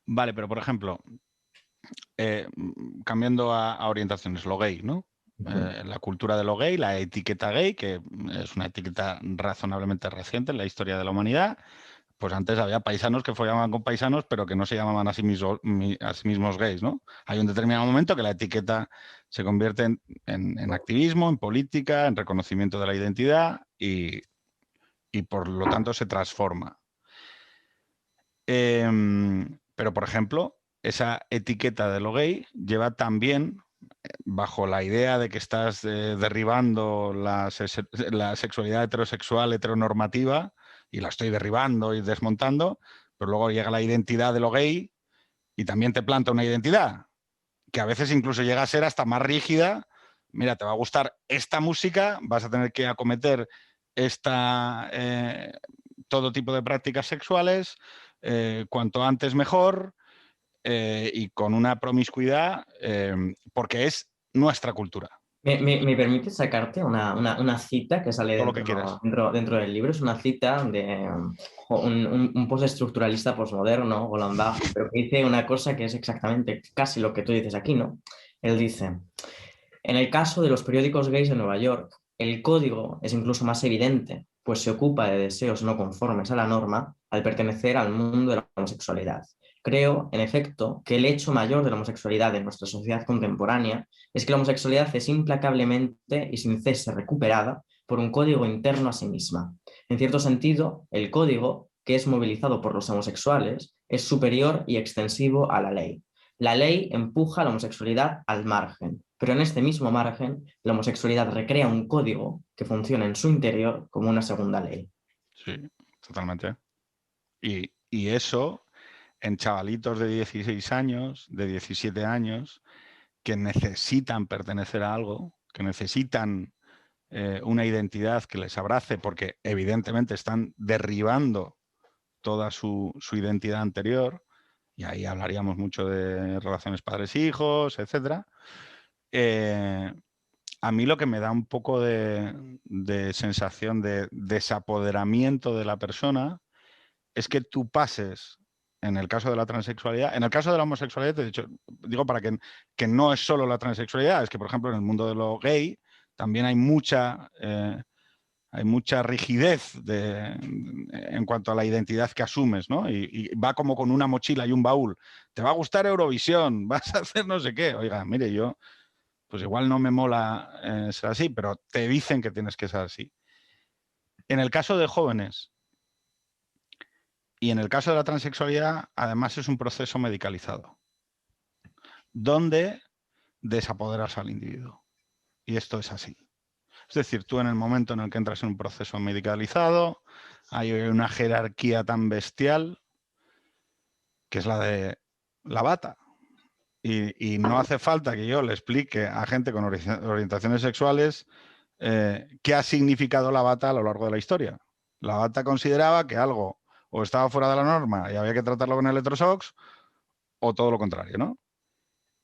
Vale, pero por ejemplo, cambiando a orientaciones, lo gay, ¿no? La cultura de lo gay, la etiqueta gay, que es una etiqueta razonablemente reciente en la historia de la humanidad. Pues antes había paisanos que follaban con paisanos, pero que no se llamaban a sí mismos gays, ¿no? Hay un determinado momento que la etiqueta se convierte en activismo, en política, en reconocimiento de la identidad y por lo tanto se transforma. Pero, por ejemplo, esa etiqueta de lo gay lleva también, bajo la idea de que estás derribando la sexualidad heterosexual, heteronormativa, y la estoy derribando y desmontando, pero luego llega la identidad de lo gay y también te planta una identidad, que a veces incluso llega a ser hasta más rígida. Mira, te va a gustar esta música, vas a tener que acometer esta, todo tipo de prácticas sexuales, cuanto antes mejor, y con una promiscuidad, porque es nuestra cultura. Me permite sacarte una cita que sale Todo lo que quieras. dentro del libro. Es una cita de un postestructuralista posmoderno, Roland Barthes, pero que dice una cosa que es exactamente casi lo que tú dices aquí, ¿no? Él dice, en el caso de los periódicos gays de Nueva York, el código es incluso más evidente, pues se ocupa de deseos no conformes a la norma al pertenecer al mundo de la homosexualidad. Creo, en efecto, que el hecho mayor de la homosexualidad en nuestra sociedad contemporánea es que la homosexualidad es implacablemente y sin cese recuperada por un código interno a sí misma. En cierto sentido, el código, que es movilizado por los homosexuales, es superior y extensivo a la ley. La ley empuja a la homosexualidad al margen, pero en este mismo margen, la homosexualidad recrea un código que funciona en su interior como una segunda ley. Sí, totalmente. Y eso en chavalitos de 16 años, de 17 años, que necesitan pertenecer a algo, que necesitan una identidad que les abrace, porque evidentemente están derribando toda su identidad anterior, y ahí hablaríamos mucho de relaciones padres-hijos, etc. A mí lo que me da un poco de sensación de desapoderamiento de la persona es que tú pases, en el caso de la transexualidad, en el caso de la homosexualidad, de hecho, digo para que no es solo la transexualidad, es que, por ejemplo, en el mundo de lo gay también hay mucha rigidez en cuanto a la identidad que asumes, ¿no? Y va como con una mochila y un baúl. ¿Te va a gustar Eurovisión? ¿Vas a hacer no sé qué? Oiga, mire, yo, pues igual no me mola ser así, pero te dicen que tienes que ser así. En el caso de jóvenes y en el caso de la transexualidad, además es un proceso medicalizado, donde desapoderas al individuo. Y esto es así. Es decir, tú en el momento en el que entras en un proceso medicalizado, hay una jerarquía tan bestial que es la de la bata. Y no hace falta que yo le explique a gente con orientaciones sexuales qué ha significado la bata a lo largo de la historia. La bata consideraba que algo o estaba fuera de la norma y había que tratarlo con electroshocks, o todo lo contrario, ¿no?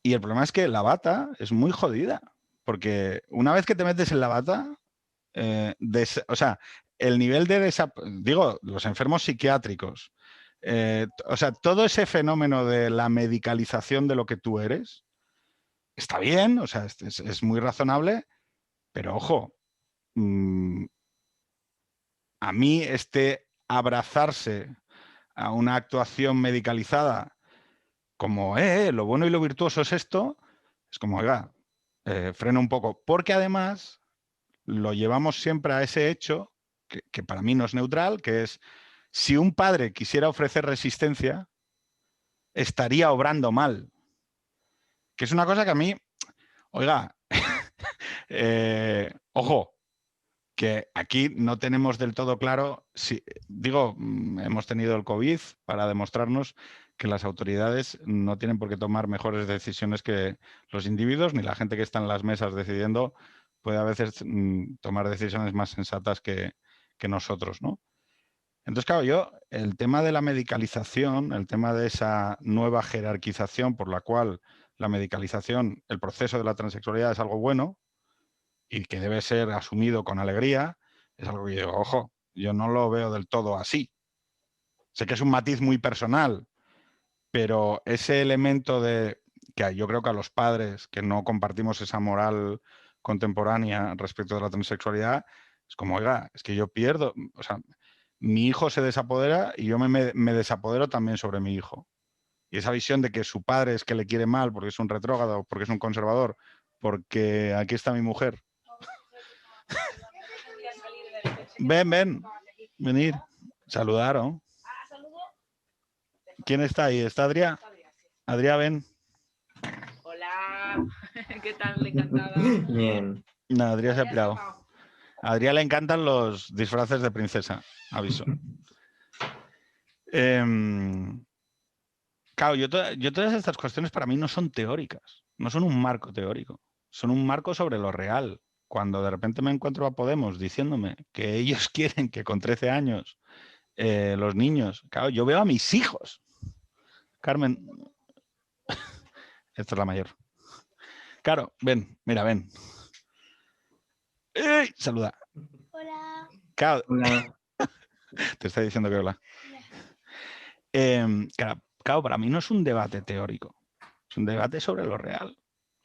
Y el problema es que la bata es muy jodida, porque una vez que te metes en la bata, o sea, el nivel de digo, los enfermos psiquiátricos, o sea, todo ese fenómeno de la medicalización de lo que tú eres, está bien, o sea, es muy razonable, pero ojo, a mí abrazarse a una actuación medicalizada como, lo bueno y lo virtuoso es esto, es como, oiga, frena un poco, porque además lo llevamos siempre a ese hecho, que para mí no es neutral, que es, si un padre quisiera ofrecer resistencia, estaría obrando mal. Que es una cosa que a mí, oiga, ojo, que aquí no tenemos del todo claro, si, digo, hemos tenido el COVID para demostrarnos que las autoridades no tienen por qué tomar mejores decisiones que los individuos, ni la gente que está en las mesas decidiendo puede a veces tomar decisiones más sensatas que nosotros, ¿no? Entonces, claro, yo, el tema de la medicalización, el tema de esa nueva jerarquización por la cual la medicalización, el proceso de la transexualidad es algo bueno y que debe ser asumido con alegría, es algo que yo digo, ojo, yo no lo veo del todo así. Sé que es un matiz muy personal, pero ese elemento de que yo creo que a los padres que no compartimos esa moral contemporánea respecto de la transexualidad, es como, oiga, es que yo pierdo, o sea, mi hijo se desapodera y yo me desapodero también sobre mi hijo. Y esa visión de que su padre es que le quiere mal porque es un retrógrado, porque es un conservador, porque aquí está mi mujer. Ven, venir, saludar, ¿no? ¿Quién está ahí? ¿Está Adrià? Adrià, ven. Hola, ¿qué tal? Encantada. Bien. No, Adrià se ha pirado. A Adrià le encantan los disfraces de princesa, aviso. Claro, yo todas estas cuestiones para mí no son teóricas, no son un marco teórico, son un marco sobre lo real. Cuando de repente me encuentro a Podemos diciéndome que ellos quieren que con 13 años los niños, claro, yo veo a mis hijos. Carmen, esta es la mayor. Claro, ven, mira, ven. ¡Ey! Saluda. Hola. Claro, Hola. te está diciendo que hola. Claro, para mí no es un debate teórico, es un debate sobre lo real.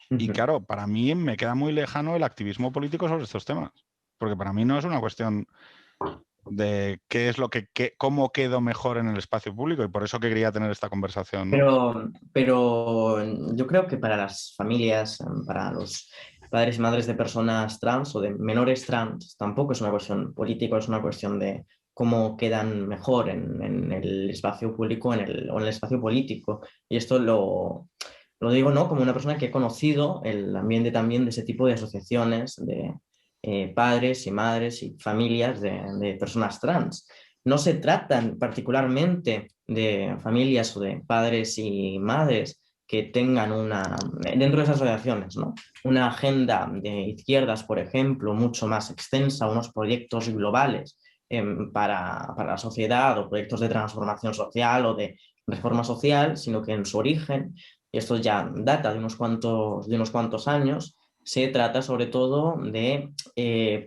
Y claro, para mí me queda muy lejano el activismo político sobre estos temas, porque para mí no es una cuestión de qué es lo cómo quedo mejor en el espacio público, y por eso que quería tener esta conversación, ¿no? Pero yo creo que para las familias, para los padres y madres de personas trans o de menores trans, tampoco es una cuestión política, es una cuestión de cómo quedan mejor en el espacio público o en el espacio político. Y esto lo digo, ¿no? Como una persona que he conocido el ambiente también de ese tipo de asociaciones de padres y madres y familias de personas trans. No se tratan particularmente de familias o de padres y madres que tengan dentro de esas asociaciones, ¿no? Una agenda de izquierdas, por ejemplo, mucho más extensa, unos proyectos globales para la sociedad o proyectos de transformación social o de reforma social, sino que en su origen, y esto ya data de unos cuantos años, se trata sobre todo de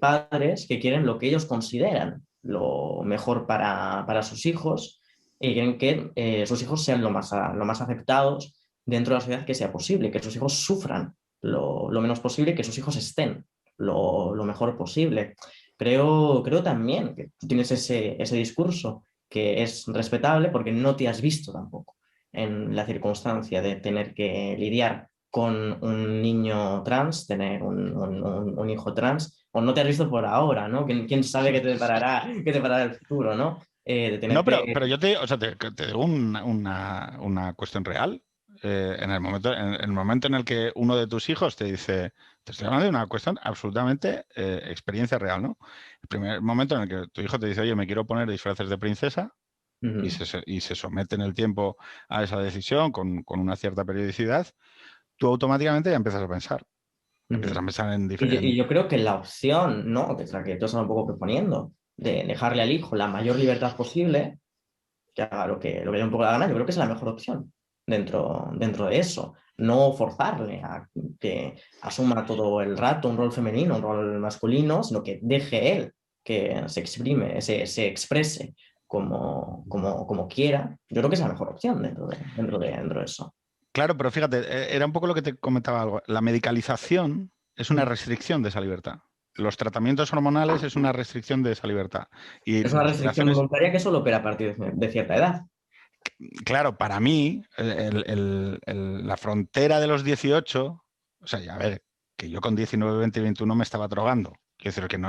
padres que quieren lo que ellos consideran lo mejor para sus hijos y quieren que sus hijos sean lo más aceptados dentro de la sociedad que sea posible, que sus hijos sufran lo menos posible, que sus hijos estén lo mejor posible. Creo también que tú tienes ese discurso que es respetable porque no te has visto tampoco en la circunstancia de tener que lidiar con un niño trans, tener un hijo trans, o no te has visto por ahora, ¿no? ¿Quién sabe qué te parará el futuro, ¿no? De tener No, que... pero yo o sea, te digo una cuestión real. En el momento en el que uno de tus hijos te dice, te estoy hablando de una cuestión absolutamente experiencia real, ¿no? El primer momento en el que tu hijo te dice, oye, me quiero poner disfraces de princesa y se somete en el tiempo a esa decisión con una cierta periodicidad, tú automáticamente ya empiezas a pensar. Empiezas a pensar en, Y yo creo que la opción, ¿no? Que es la que tú estás un poco proponiendo, de dejarle al hijo la mayor libertad posible, que haga lo que le dé un poco la gana, yo creo que es la mejor opción dentro de eso. No forzarle a que asuma todo el rato un rol femenino, un rol masculino, sino que deje él que se exprime, se exprese como quiera. Yo creo que es la mejor opción dentro de eso. Claro, pero fíjate, era un poco lo que te comentaba algo. La medicalización es una restricción de esa libertad. Los tratamientos hormonales es una restricción de esa libertad. Y Es una las restricción operaciones, voluntaria que solo opera a partir de cierta edad. claro, para mí, la frontera de los 18, o sea, a ver, que yo con 19, 20 y 21 me estaba drogando. Quiero decir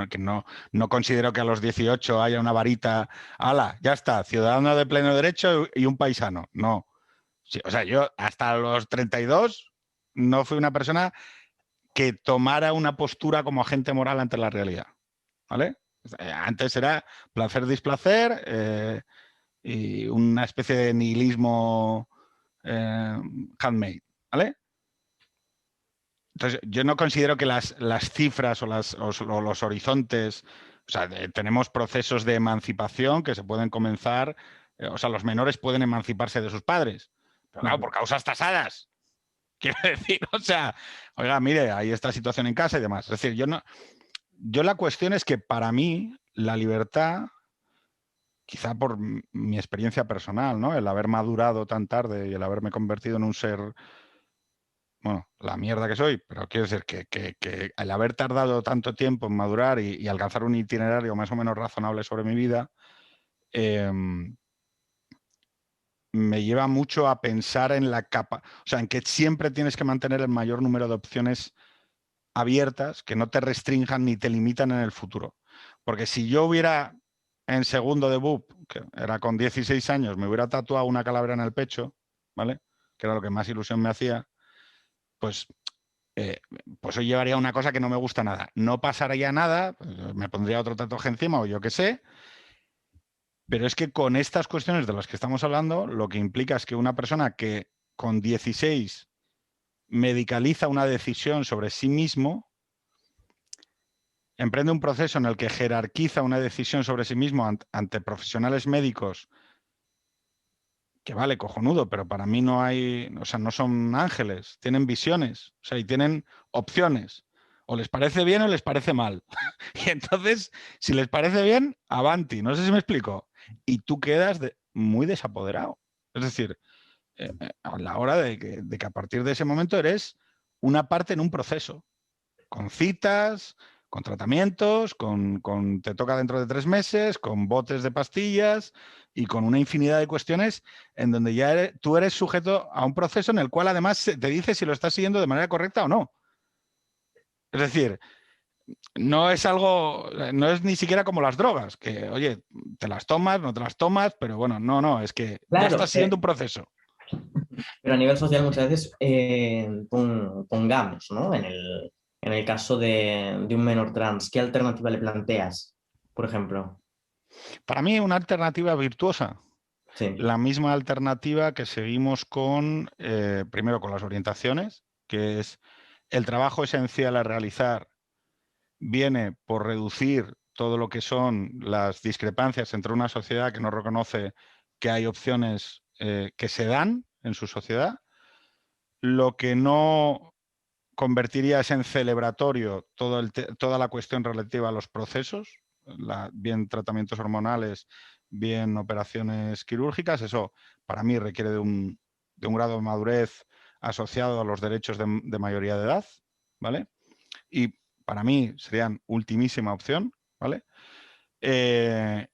no considero que a los 18 haya una varita, ala, ya está, ciudadano de pleno derecho y un paisano. No. Sí, o sea, yo hasta los 32 no fui una persona que tomara una postura como agente moral ante la realidad. ¿Vale? Antes era placer-displacer y una especie de nihilismo handmade. ¿Vale? Entonces, yo no considero que las cifras o los horizontes, o sea, tenemos procesos de emancipación que se pueden comenzar, o sea, los menores pueden emanciparse de sus padres, pero claro, por causas tasadas. Quiero decir, o sea, oiga, mire, hay esta situación en casa y demás. Es decir, yo la cuestión es que para mí la libertad, quizá por mi experiencia personal, ¿no? El haber madurado tan tarde y el haberme convertido en un ser, bueno, la mierda que soy, pero quiero decir que el haber tardado tanto tiempo en madurar y alcanzar un itinerario más o menos razonable sobre mi vida, me lleva mucho a pensar en la capa, o sea, en que siempre tienes que mantener el mayor número de opciones abiertas que no te restrinjan ni te limitan en el futuro. Porque si yo hubiera en segundo de BUP, que era con 16 años, me hubiera tatuado una calavera en el pecho, ¿vale? Que era lo que más ilusión me hacía, pues, pues hoy llevaría una cosa que no me gusta nada. No pasaría nada, pues, me pondría otro tatuaje encima o yo qué sé, pero es que con estas cuestiones de las que estamos hablando, lo que implica es que una persona que con 16 medicaliza una decisión sobre sí mismo, emprende un proceso en el que jerarquiza una decisión sobre sí mismo ante profesionales médicos, que vale, cojonudo, pero para mí no hay, o sea, no son ángeles, tienen visiones, o sea, y tienen opciones. O les parece bien o les parece mal. Y entonces, si les parece bien, avanti, no sé si me explico. Y tú quedas muy desapoderado. Es decir, a la hora de que a partir de ese momento eres una parte en un proceso, con citas, con tratamientos, te toca dentro de 3 meses, con botes de pastillas y con una infinidad de cuestiones en donde ya tú eres sujeto a un proceso en el cual además te dice si lo estás siguiendo de manera correcta o no. Es decir, no es algo, no es ni siquiera como las drogas, que oye, te las tomas, no te las tomas, pero bueno, no, es que ya Claro, estás siguiendo un proceso. pero a nivel social muchas veces pongamos, ¿no? En el caso de un menor trans, ¿qué alternativa le planteas, por ejemplo? Para mí, una alternativa virtuosa. Sí. La misma alternativa que seguimos con, primero con las orientaciones, que es el trabajo esencial a realizar viene por reducir todo lo que son las discrepancias entre una sociedad que no reconoce que hay opciones que se dan en su sociedad, lo que no convertiría es en celebratorio toda la cuestión relativa a los procesos, bien tratamientos hormonales, bien operaciones quirúrgicas. Eso para mí requiere de un grado de madurez asociado a los derechos de mayoría de edad, ¿vale? Y para mí serían ultimísima opción, ¿vale?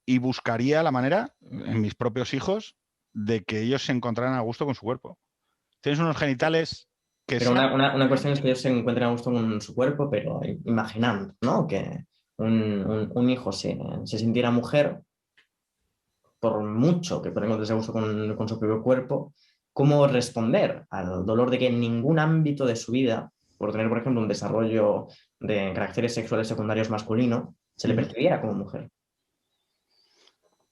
Y buscaría la manera, en mis propios hijos, de que ellos se encontraran a gusto con su cuerpo. Tienes unos genitales que Pero sean... una cuestión es que ellos se encuentren a gusto con su cuerpo, pero imaginando, ¿no? Que un hijo se sintiera mujer, por mucho que pueda encontrarse a gusto con su propio cuerpo, ¿cómo responder al dolor de que en ningún ámbito de su vida, por tener, por ejemplo, un desarrollo de caracteres sexuales secundarios masculino, se le percibiera como mujer?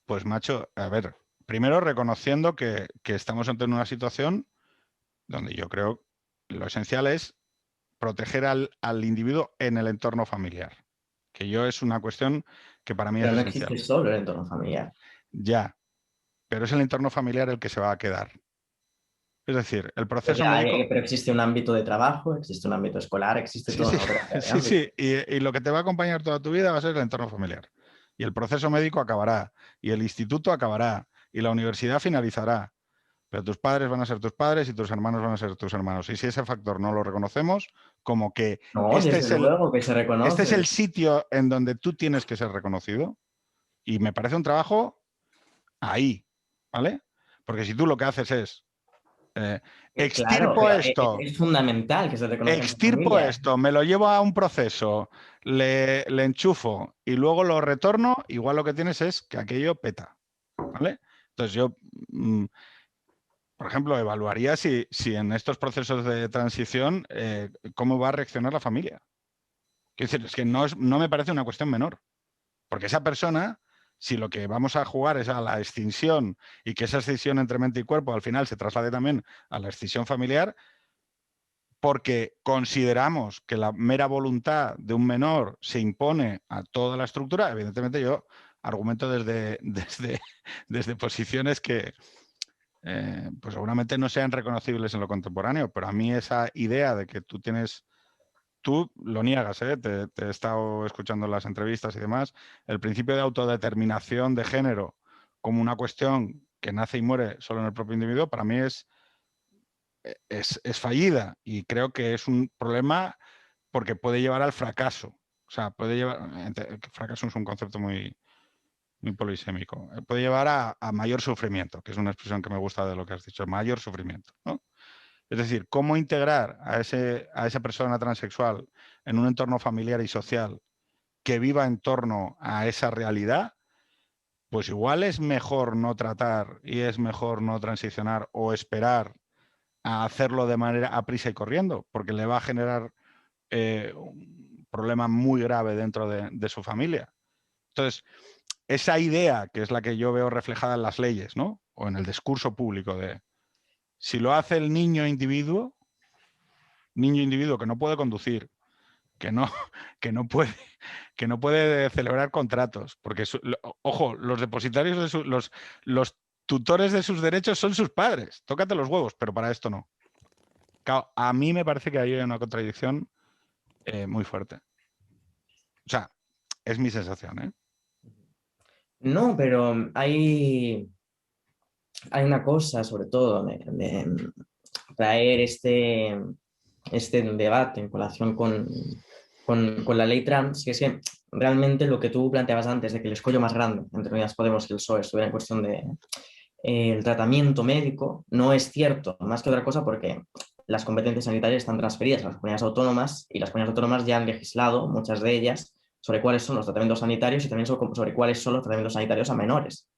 Pues macho, a ver, primero reconociendo que estamos ante una situación donde yo creo que lo esencial es proteger al individuo en el entorno familiar, que yo es una cuestión que para mí es Pero no esencial. existe solo el entorno familiar. Ya, pero es el entorno familiar el que se va a quedar. Es decir, el proceso Ya, médico... pero existe un ámbito de trabajo, existe un ámbito escolar, existe Sí, todo sí, una otra serie de sí, ámbitos. sí. Y lo que te va a acompañar toda tu vida va a ser el entorno familiar. Y el proceso médico acabará, y el instituto acabará, y la universidad finalizará. Pero tus padres van a ser tus padres y tus hermanos van a ser tus hermanos. Y si ese factor no lo reconocemos, como que No, desde luego que se este es reconoce. el sitio en donde tú tienes que ser reconocido, y me parece un trabajo ahí, ¿vale? Porque si tú lo que haces es Claro, extirpo pero esto, es fundamental que se reconozca en tu extirpo familia. esto, me lo llevo a un proceso, le enchufo y luego lo retorno, igual lo que tienes es que aquello peta, ¿vale? Entonces yo, por ejemplo, evaluaría si en estos procesos de transición, cómo va a reaccionar la familia. Quiero decir, es que no me parece una cuestión menor, porque esa persona, si lo que vamos a jugar es a la extinción y que esa extinción entre mente y cuerpo al final se traslade también a la extinción familiar, porque consideramos que la mera voluntad de un menor se impone a toda la estructura, evidentemente yo argumento desde posiciones que pues seguramente no sean reconocibles en lo contemporáneo, pero a mí esa idea de que tú lo niegas, te he estado escuchando en las entrevistas y demás, el principio de autodeterminación de género como una cuestión que nace y muere solo en el propio individuo, para mí es fallida, y creo que es un problema porque puede llevar al fracaso. O sea, puede llevar... Fracaso es un concepto muy polisémico. Puede llevar a mayor sufrimiento, que es una expresión que me gusta de lo que has dicho, mayor sufrimiento, ¿no? Es decir, cómo integrar a esa persona transexual en un entorno familiar y social que viva en torno a esa realidad, pues igual es mejor no tratar y es mejor no transicionar o esperar a hacerlo de manera a prisa y corriendo, porque le va a generar un problema muy grave dentro de su familia. Entonces, esa idea, que es la que yo veo reflejada en las leyes, ¿no? O en el discurso público de si lo hace el niño individuo que no puede conducir, que no, que no puede, que no puede celebrar contratos, porque, ojo, los depositarios los tutores de sus derechos son sus padres. Tócate los huevos, pero para esto no. Claro, a mí me parece que hay una contradicción muy fuerte. O sea, es mi sensación, ¿eh? No, pero hay una cosa, sobre todo, de traer este debate en colación con la ley trans, que es que realmente lo que tú planteabas antes de que el escollo más grande entre Unidas Podemos y el PSOE estuviera en cuestión de el tratamiento médico, no es cierto, más que otra cosa porque las competencias sanitarias están transferidas a las comunidades autónomas y las comunidades autónomas ya han legislado, muchas de ellas, sobre cuáles son los tratamientos sanitarios y también sobre cuáles son los tratamientos sanitarios a menores.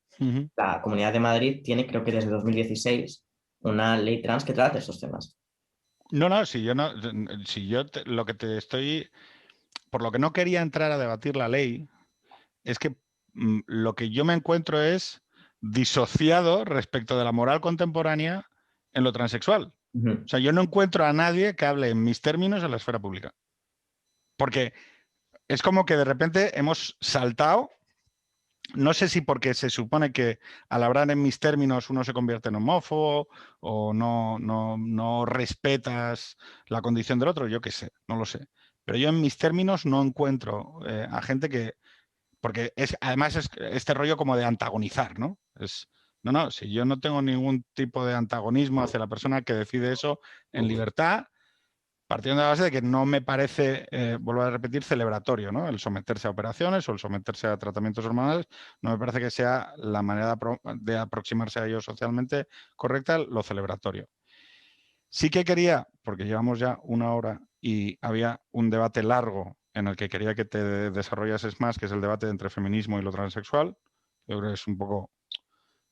La Comunidad de Madrid tiene, creo que desde 2016, una ley trans que trata estos temas. No, si yo no, si yo lo que te estoy, por lo que no quería entrar a debatir la ley, es que lo que yo me encuentro es disociado respecto de la moral contemporánea en lo transexual. O sea, yo no encuentro a nadie que hable en mis términos en la esfera pública. Porque es como que de repente hemos saltado. No sé si porque se supone que al hablar en mis términos uno se convierte en homófobo o no respetas la condición del otro, yo qué sé, no lo sé. Pero yo en mis términos no encuentro a gente que... Porque además es este rollo como de antagonizar, ¿no? No, si yo no tengo ningún tipo de antagonismo hacia la persona que decide eso en libertad, partiendo de la base de que no me parece, vuelvo a repetir, celebratorio, ¿no? El someterse a operaciones o el someterse a tratamientos hormonales, no me parece que sea la manera de aproximarse a ello socialmente correcta, lo celebratorio. Sí que quería, porque llevamos ya 1 hora y había un debate largo en el que quería que te desarrollases más, que es el debate entre feminismo y lo transexual. Yo creo que es un poco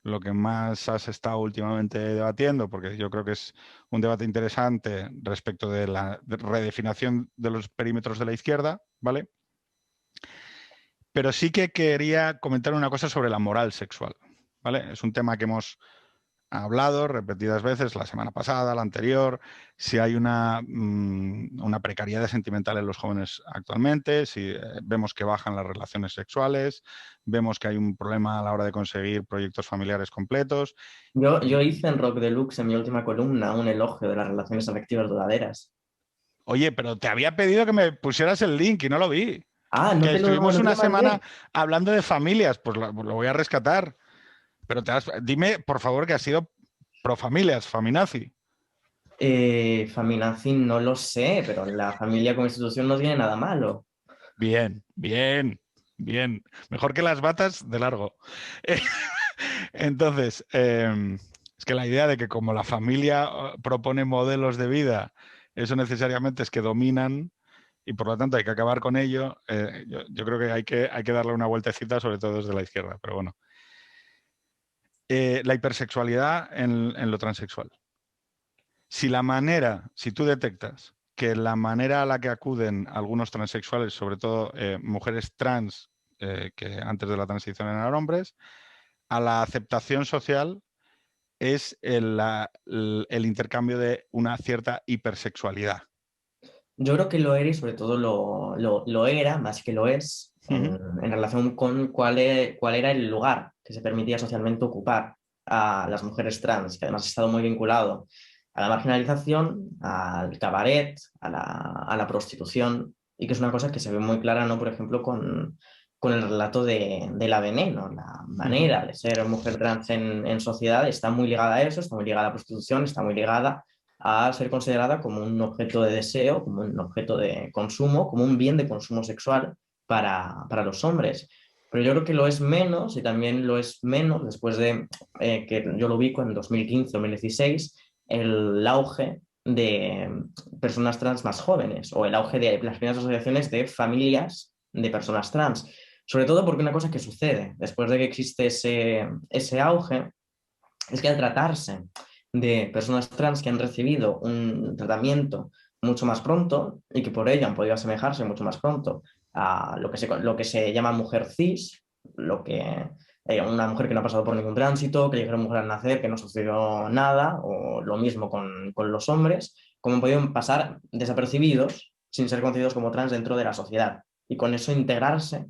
lo que más has estado últimamente debatiendo, porque yo creo que es un debate interesante respecto de la redefinición de los perímetros de la izquierda, ¿vale? Pero sí que quería comentar una cosa sobre la moral sexual, ¿vale? Es un tema que hemos hablado repetidas veces, la semana pasada, la anterior, si hay una precariedad sentimental en los jóvenes actualmente, si vemos que bajan las relaciones sexuales, vemos que hay un problema a la hora de conseguir proyectos familiares completos. Yo hice en Rock Deluxe, en mi última columna, un elogio de las relaciones afectivas duraderas. Oye, pero te había pedido que me pusieras el link y no lo vi. Ah, Que estuvimos no te una lo semana mandé. hablando de familias, pues lo voy a rescatar. Pero dime, por favor, que has sido pro familias, feminazi. Feminazi no lo sé, pero la familia como institución no tiene nada malo. Bien, bien, bien. Mejor que las batas de largo. Entonces, es que la idea de que como la familia propone modelos de vida, eso necesariamente es que dominan y por lo tanto hay que acabar con ello, yo creo que hay que darle una vueltecita, sobre todo desde la izquierda, pero bueno. La hipersexualidad en lo transexual. Si tú detectas que la manera a la que acuden algunos transexuales, sobre todo mujeres trans que antes de la transición eran hombres, a la aceptación social es el intercambio de una cierta hipersexualidad. Yo creo que lo era y sobre todo lo era, más que lo es, Ujú. en relación con cuál era el lugar que se permitía socialmente ocupar a las mujeres trans, que además ha estado muy vinculado a la marginalización, al cabaret, a la prostitución, y que es una cosa que se ve muy clara, ¿no? Por ejemplo, con el relato de la Veneno, la Ujú. manera de ser mujer trans en sociedad está muy ligada a eso, está muy ligada a la prostitución, está muy ligada a ser considerada como un objeto de deseo, como un objeto de consumo, como un bien de consumo sexual para los hombres. Pero yo creo que lo es menos y también lo es menos después de que yo lo ubico en 2015-2016, el auge de personas trans más jóvenes o el auge de las primeras asociaciones de familias de personas trans. Sobre todo porque una cosa que sucede después de que existe ese auge es que al tratarse de personas trans que han recibido un tratamiento mucho más pronto y que por ello han podido asemejarse mucho más pronto a lo que se llama mujer cis, una mujer que no ha pasado por ningún tránsito, que le dijeron mujer al nacer, que no sucedió nada, o lo mismo con los hombres, como han podido pasar desapercibidos sin ser conocidos como trans dentro de la sociedad y con eso integrarse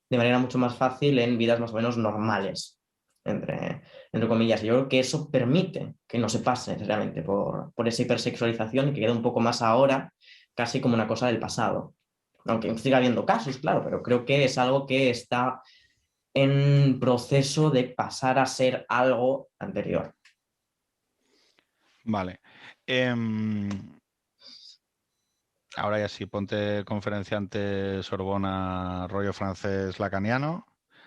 de manera mucho más fácil en vidas más o menos normales, entre comillas. Y yo creo que eso permite que no se pase necesariamente por esa hipersexualización y que quede un poco más ahora, casi como una cosa del pasado. Aunque siga habiendo casos, claro, pero creo que es algo que está en proceso de pasar a ser algo anterior. Vale. Ahora ya sí, ponte conferenciante Sorbona, rollo francés lacaniano.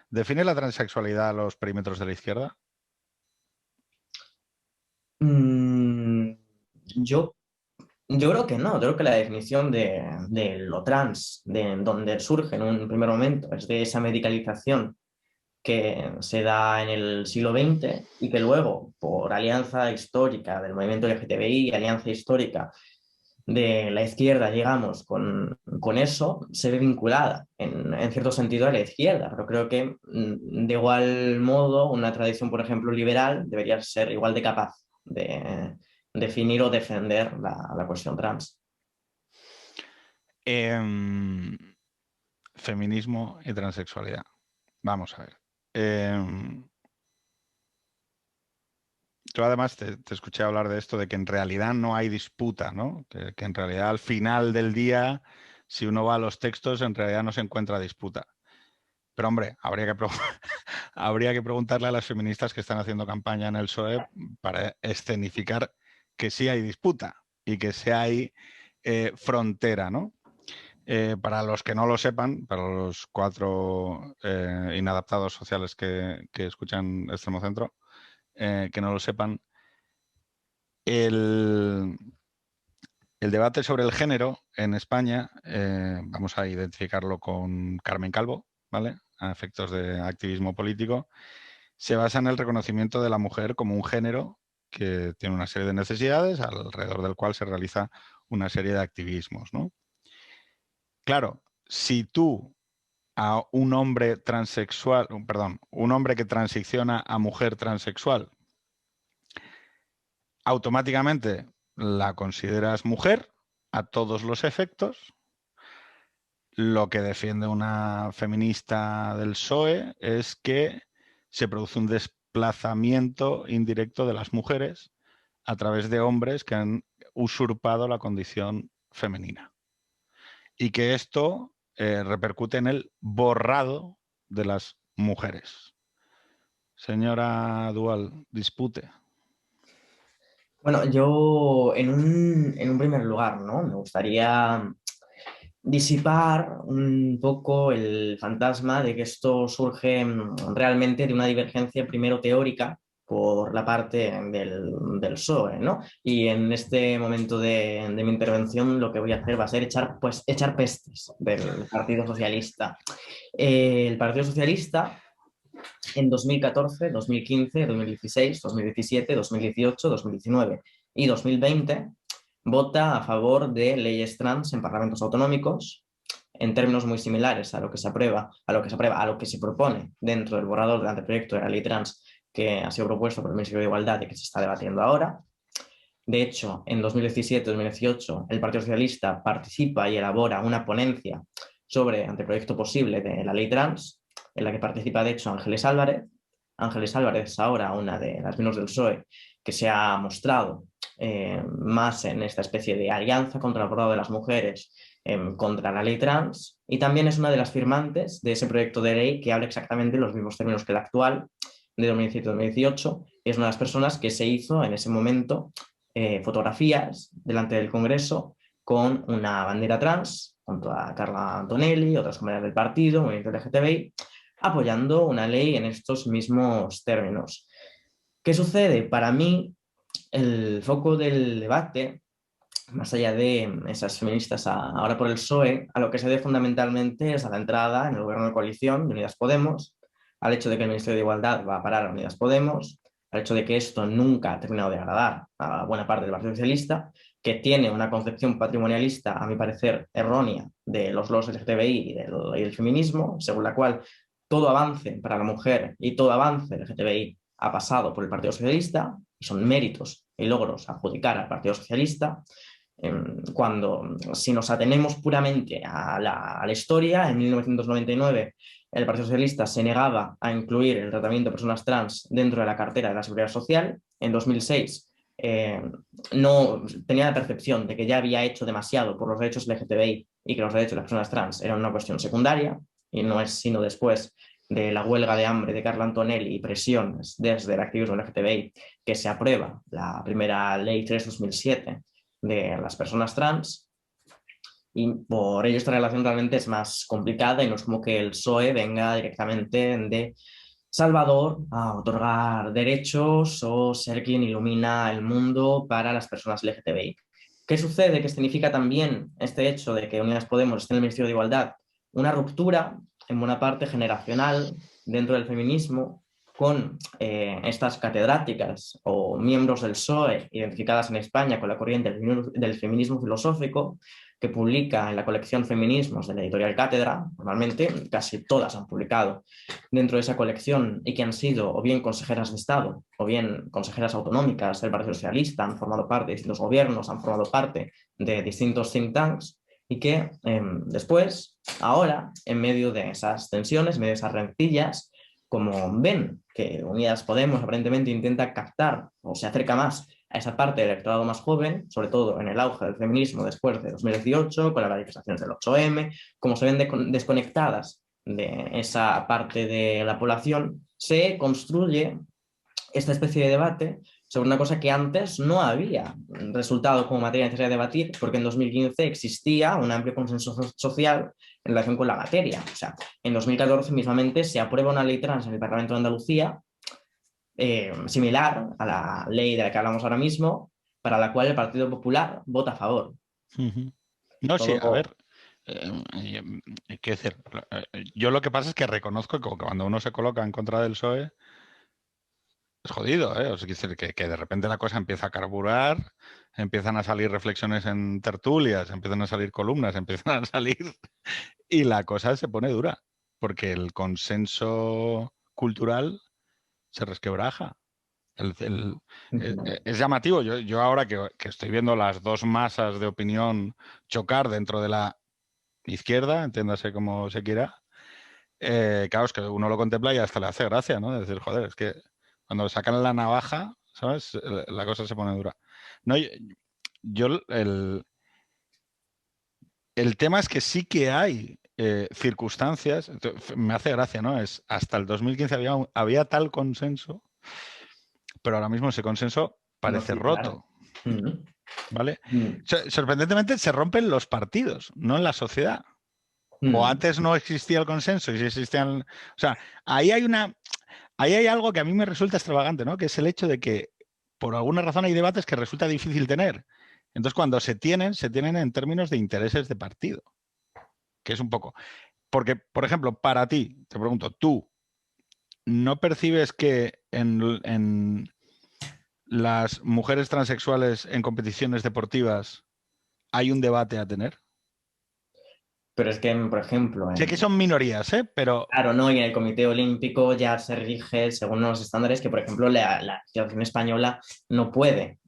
¿Define la transexualidad a los perímetros de la izquierda? Mm, yo, yo creo que no, yo creo que la definición de lo trans, de donde surge en un primer momento, es de esa medicalización que se da en el siglo XX y que luego, por alianza histórica del movimiento LGTBI, alianza histórica de la izquierda, llegamos con eso, se ve vinculada en cierto sentido a la izquierda, pero creo que de igual modo una tradición, por ejemplo, liberal debería ser igual de capaz de definir o defender la cuestión trans. Em, feminismo y transexualidad. Vamos a ver. Yo además te escuché hablar de esto, de que en realidad no hay disputa, ¿no? Que en realidad al final del día, si uno va a los textos, en realidad no se encuentra disputa. Pero hombre, habría que preguntarle a las feministas que están haciendo campaña en el PSOE para escenificar que sí hay disputa y que sí hay frontera, ¿no? Para los que no lo sepan, para los 4 inadaptados sociales que escuchan Extremo Centro, que no lo sepan, el debate sobre el género en España, vamos a identificarlo con Carmen Calvo, ¿vale? A efectos de activismo político, se basa en el reconocimiento de la mujer como un género que tiene una serie de necesidades alrededor del cual se realiza una serie de activismos, ¿no? Claro, si tú a un hombre transexual, perdón, un hombre que transiciona a mujer transexual, automáticamente la consideras mujer a todos los efectos. Lo que defiende una feminista del PSOE es que se produce un desplazamiento indirecto de las mujeres a través de hombres que han usurpado la condición femenina. Y que esto repercute en el borrado de las mujeres. Señora Dual, dispute. Bueno, yo en un primer lugar, ¿no? Me gustaría disipar un poco el fantasma de que esto surge realmente de una divergencia primero teórica por la parte del PSOE, ¿no? Y en este momento de mi intervención lo que voy a hacer va a ser echar pestes del Partido Socialista. El Partido Socialista en 2014, 2015, 2016, 2017, 2018, 2019 y 2020 vota a favor de leyes trans en parlamentos autonómicos en términos muy similares a lo que se aprueba, a lo que se propone dentro del borrador del anteproyecto de la ley trans que ha sido propuesto por el Ministerio de Igualdad y que se está debatiendo ahora. De hecho, en 2017-2018 el Partido Socialista participa y elabora una ponencia sobre anteproyecto posible de la ley trans, en la que participa de hecho Ángeles Álvarez. Ángeles Álvarez es ahora una de las miembros del PSOE que se ha mostrado más en esta especie de alianza contra el borrado de las mujeres, contra la ley trans, y también es una de las firmantes de ese proyecto de ley que habla exactamente los mismos términos que el actual, de 2017-2018, y es una de las personas que se hizo en ese momento fotografías delante del Congreso con una bandera trans, junto a Carla Antonelli, otras compañeras del partido, movimiento LGTBI, apoyando una ley en estos mismos términos. ¿Qué sucede? Para mí, el foco del debate, más allá de esas feministas ahora por el PSOE, a lo que se debe fundamentalmente es a la entrada en el gobierno de coalición de Unidas Podemos, al hecho de que el Ministerio de Igualdad va a parar a Unidas Podemos, al hecho de que esto nunca ha terminado de agradar a buena parte del Partido Socialista, que tiene una concepción patrimonialista, a mi parecer, errónea de los LGTBI y del feminismo, según la cual todo avance para la mujer y todo avance LGTBI ha pasado por el Partido Socialista y son méritos y logros a adjudicar al Partido Socialista. Cuando, si nos atenemos puramente a la historia, en 1999 el Partido Socialista se negaba a incluir el tratamiento de personas trans dentro de la cartera de la Seguridad Social. En 2006 no tenía la percepción de que ya había hecho demasiado por los derechos LGTBI y que los derechos de las personas trans eran una cuestión secundaria, y no es sino después de la huelga de hambre de Carla Antonelli y presiones desde el activismo LGTBI que se aprueba la primera ley 3/2007 de las personas trans, y por ello esta relación realmente es más complicada y no es como que el PSOE venga directamente de Salvador a otorgar derechos o ser quien ilumina el mundo para las personas LGTBI. ¿Qué sucede? Que significa también este hecho de que Unidas Podemos esté en el Ministerio de Igualdad una ruptura en buena parte generacional dentro del feminismo con estas catedráticas o miembros del PSOE identificadas en España con la corriente del feminismo filosófico, que publica en la colección Feminismos de la editorial Cátedra. Normalmente casi todas han publicado dentro de esa colección y que han sido o bien consejeras de Estado o bien consejeras autonómicas del Partido Socialista, han formado parte de distintos gobiernos, han formado parte de distintos think tanks, y que después, ahora, en medio de esas tensiones, en medio de esas rencillas, como ven que Unidas Podemos aparentemente intenta captar o se acerca más a esa parte del electorado más joven, sobre todo en el auge del feminismo después de 2018, con las manifestaciones del 8M, como se ven desconectadas de esa parte de la población, se construye esta especie de debate sobre una cosa que antes no había resultado como materia necesaria de debatir, porque en 2015 existía un amplio consenso social en relación con la materia. O sea, en 2014 mismamente se aprueba una ley trans en el Parlamento de Andalucía, similar a la ley de la que hablamos ahora mismo, para la cual el Partido Popular vota a favor. No, sí, a Todo... ver, quiero decir, yo lo que pasa es que reconozco que cuando uno se coloca en contra del PSOE, es jodido, ¿eh? O sea, quiero decir que de repente la cosa empieza a carburar, empiezan a salir reflexiones en tertulias, empiezan a salir columnas, empiezan a salir y la cosa se pone dura, porque el consenso cultural se resquebraja. Es llamativo. Yo ahora que estoy viendo las dos masas de opinión chocar dentro de la izquierda, entiéndase como se quiera, claro, es que uno lo contempla y hasta le hace gracia, ¿no? Es decir, joder, es que cuando sacan la navaja, ¿sabes? La cosa se pone dura. No, yo el tema es que sí que hay circunstancias, me hace gracia, ¿no? Es hasta el 2015 había tal consenso, pero ahora mismo ese consenso No, parece sí, claro. roto, ¿vale? Mm. Sorprendentemente se rompen los partidos, no en la sociedad. O Mm. antes no existía el consenso y si existían... O sea, ahí hay algo que a mí me resulta extravagante, ¿no? Que es el hecho de que por alguna razón hay debates que resulta difícil tener. Entonces, cuando se tienen en términos de intereses de partido, que es un poco... Porque, por ejemplo, para ti, te pregunto, ¿tú no percibes que en las mujeres transexuales en competiciones deportivas hay un debate a tener? Pero es que, por ejemplo, Sé que son minorías, ¿eh? Pero... claro, ¿no? Y en el Comité Olímpico ya se rige según unos estándares que, por ejemplo, la Federación Española no puede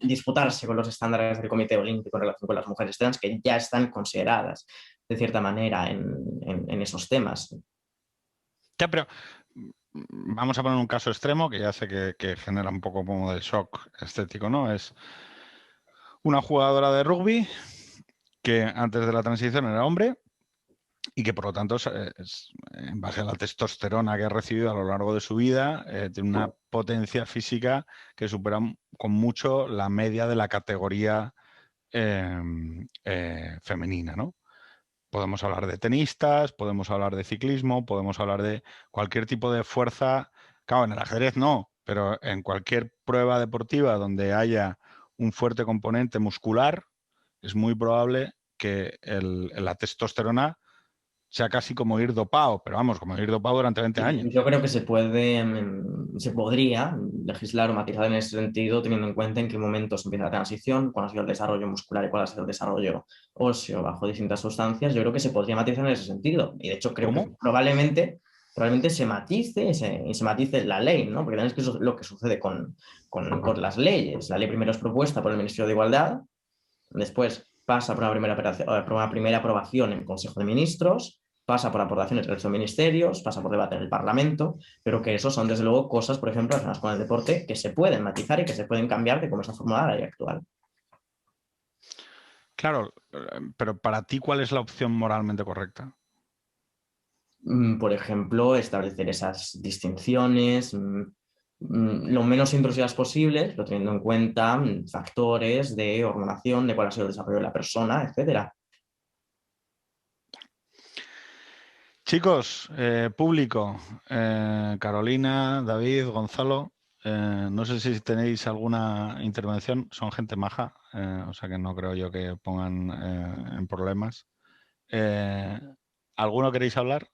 disputarse con los estándares del Comité Olímpico en relación con las mujeres trans, que ya están consideradas de cierta manera en esos temas. Ya, pero vamos a poner un caso extremo que ya sé que genera un poco como de shock estético, ¿no? Es una jugadora de rugby que antes de la transición era hombre y que por lo tanto, en base a la testosterona que ha recibido a lo largo de su vida, tiene una potencia física que supera con mucho la media de la categoría femenina, ¿no? Podemos hablar de tenistas, podemos hablar de ciclismo, podemos hablar de cualquier tipo de fuerza. Claro, en el ajedrez no, pero en cualquier prueba deportiva donde haya un fuerte componente muscular, es muy probable que la testosterona sea casi como ir dopado, pero vamos, como ir dopado durante 20 años. Yo creo que se podría legislar o matizar en ese sentido, teniendo en cuenta en qué momento se empieza la transición, cuál ha sido el desarrollo muscular y cuál ha sido el desarrollo óseo bajo distintas sustancias. Yo creo que se podría matizar en ese sentido. Y de hecho creo que ¿Cómo? probablemente se matice y se matice la ley, ¿no? Porque también es que eso es lo que sucede con las leyes. La ley primero es propuesta por el Ministerio de Igualdad, después pasa por una primera aprobación en el Consejo de Ministros, pasa por aportaciones de los ministerios, pasa por debate en el Parlamento, pero que eso son desde luego cosas, por ejemplo, relacionadas con el deporte, que se pueden matizar y que se pueden cambiar de cómo está formulada la ley actual. Claro, pero para ti, ¿cuál es la opción moralmente correcta? Por ejemplo, establecer esas distinciones lo menos intrusivas posibles, pero teniendo en cuenta factores de hormonación, de cuál ha sido el desarrollo de la persona, etcétera. Chicos, público, Carolina, David, Gonzalo, no sé si tenéis alguna intervención, son gente maja, o sea que no creo yo que pongan en problemas. ¿Alguno queréis hablar?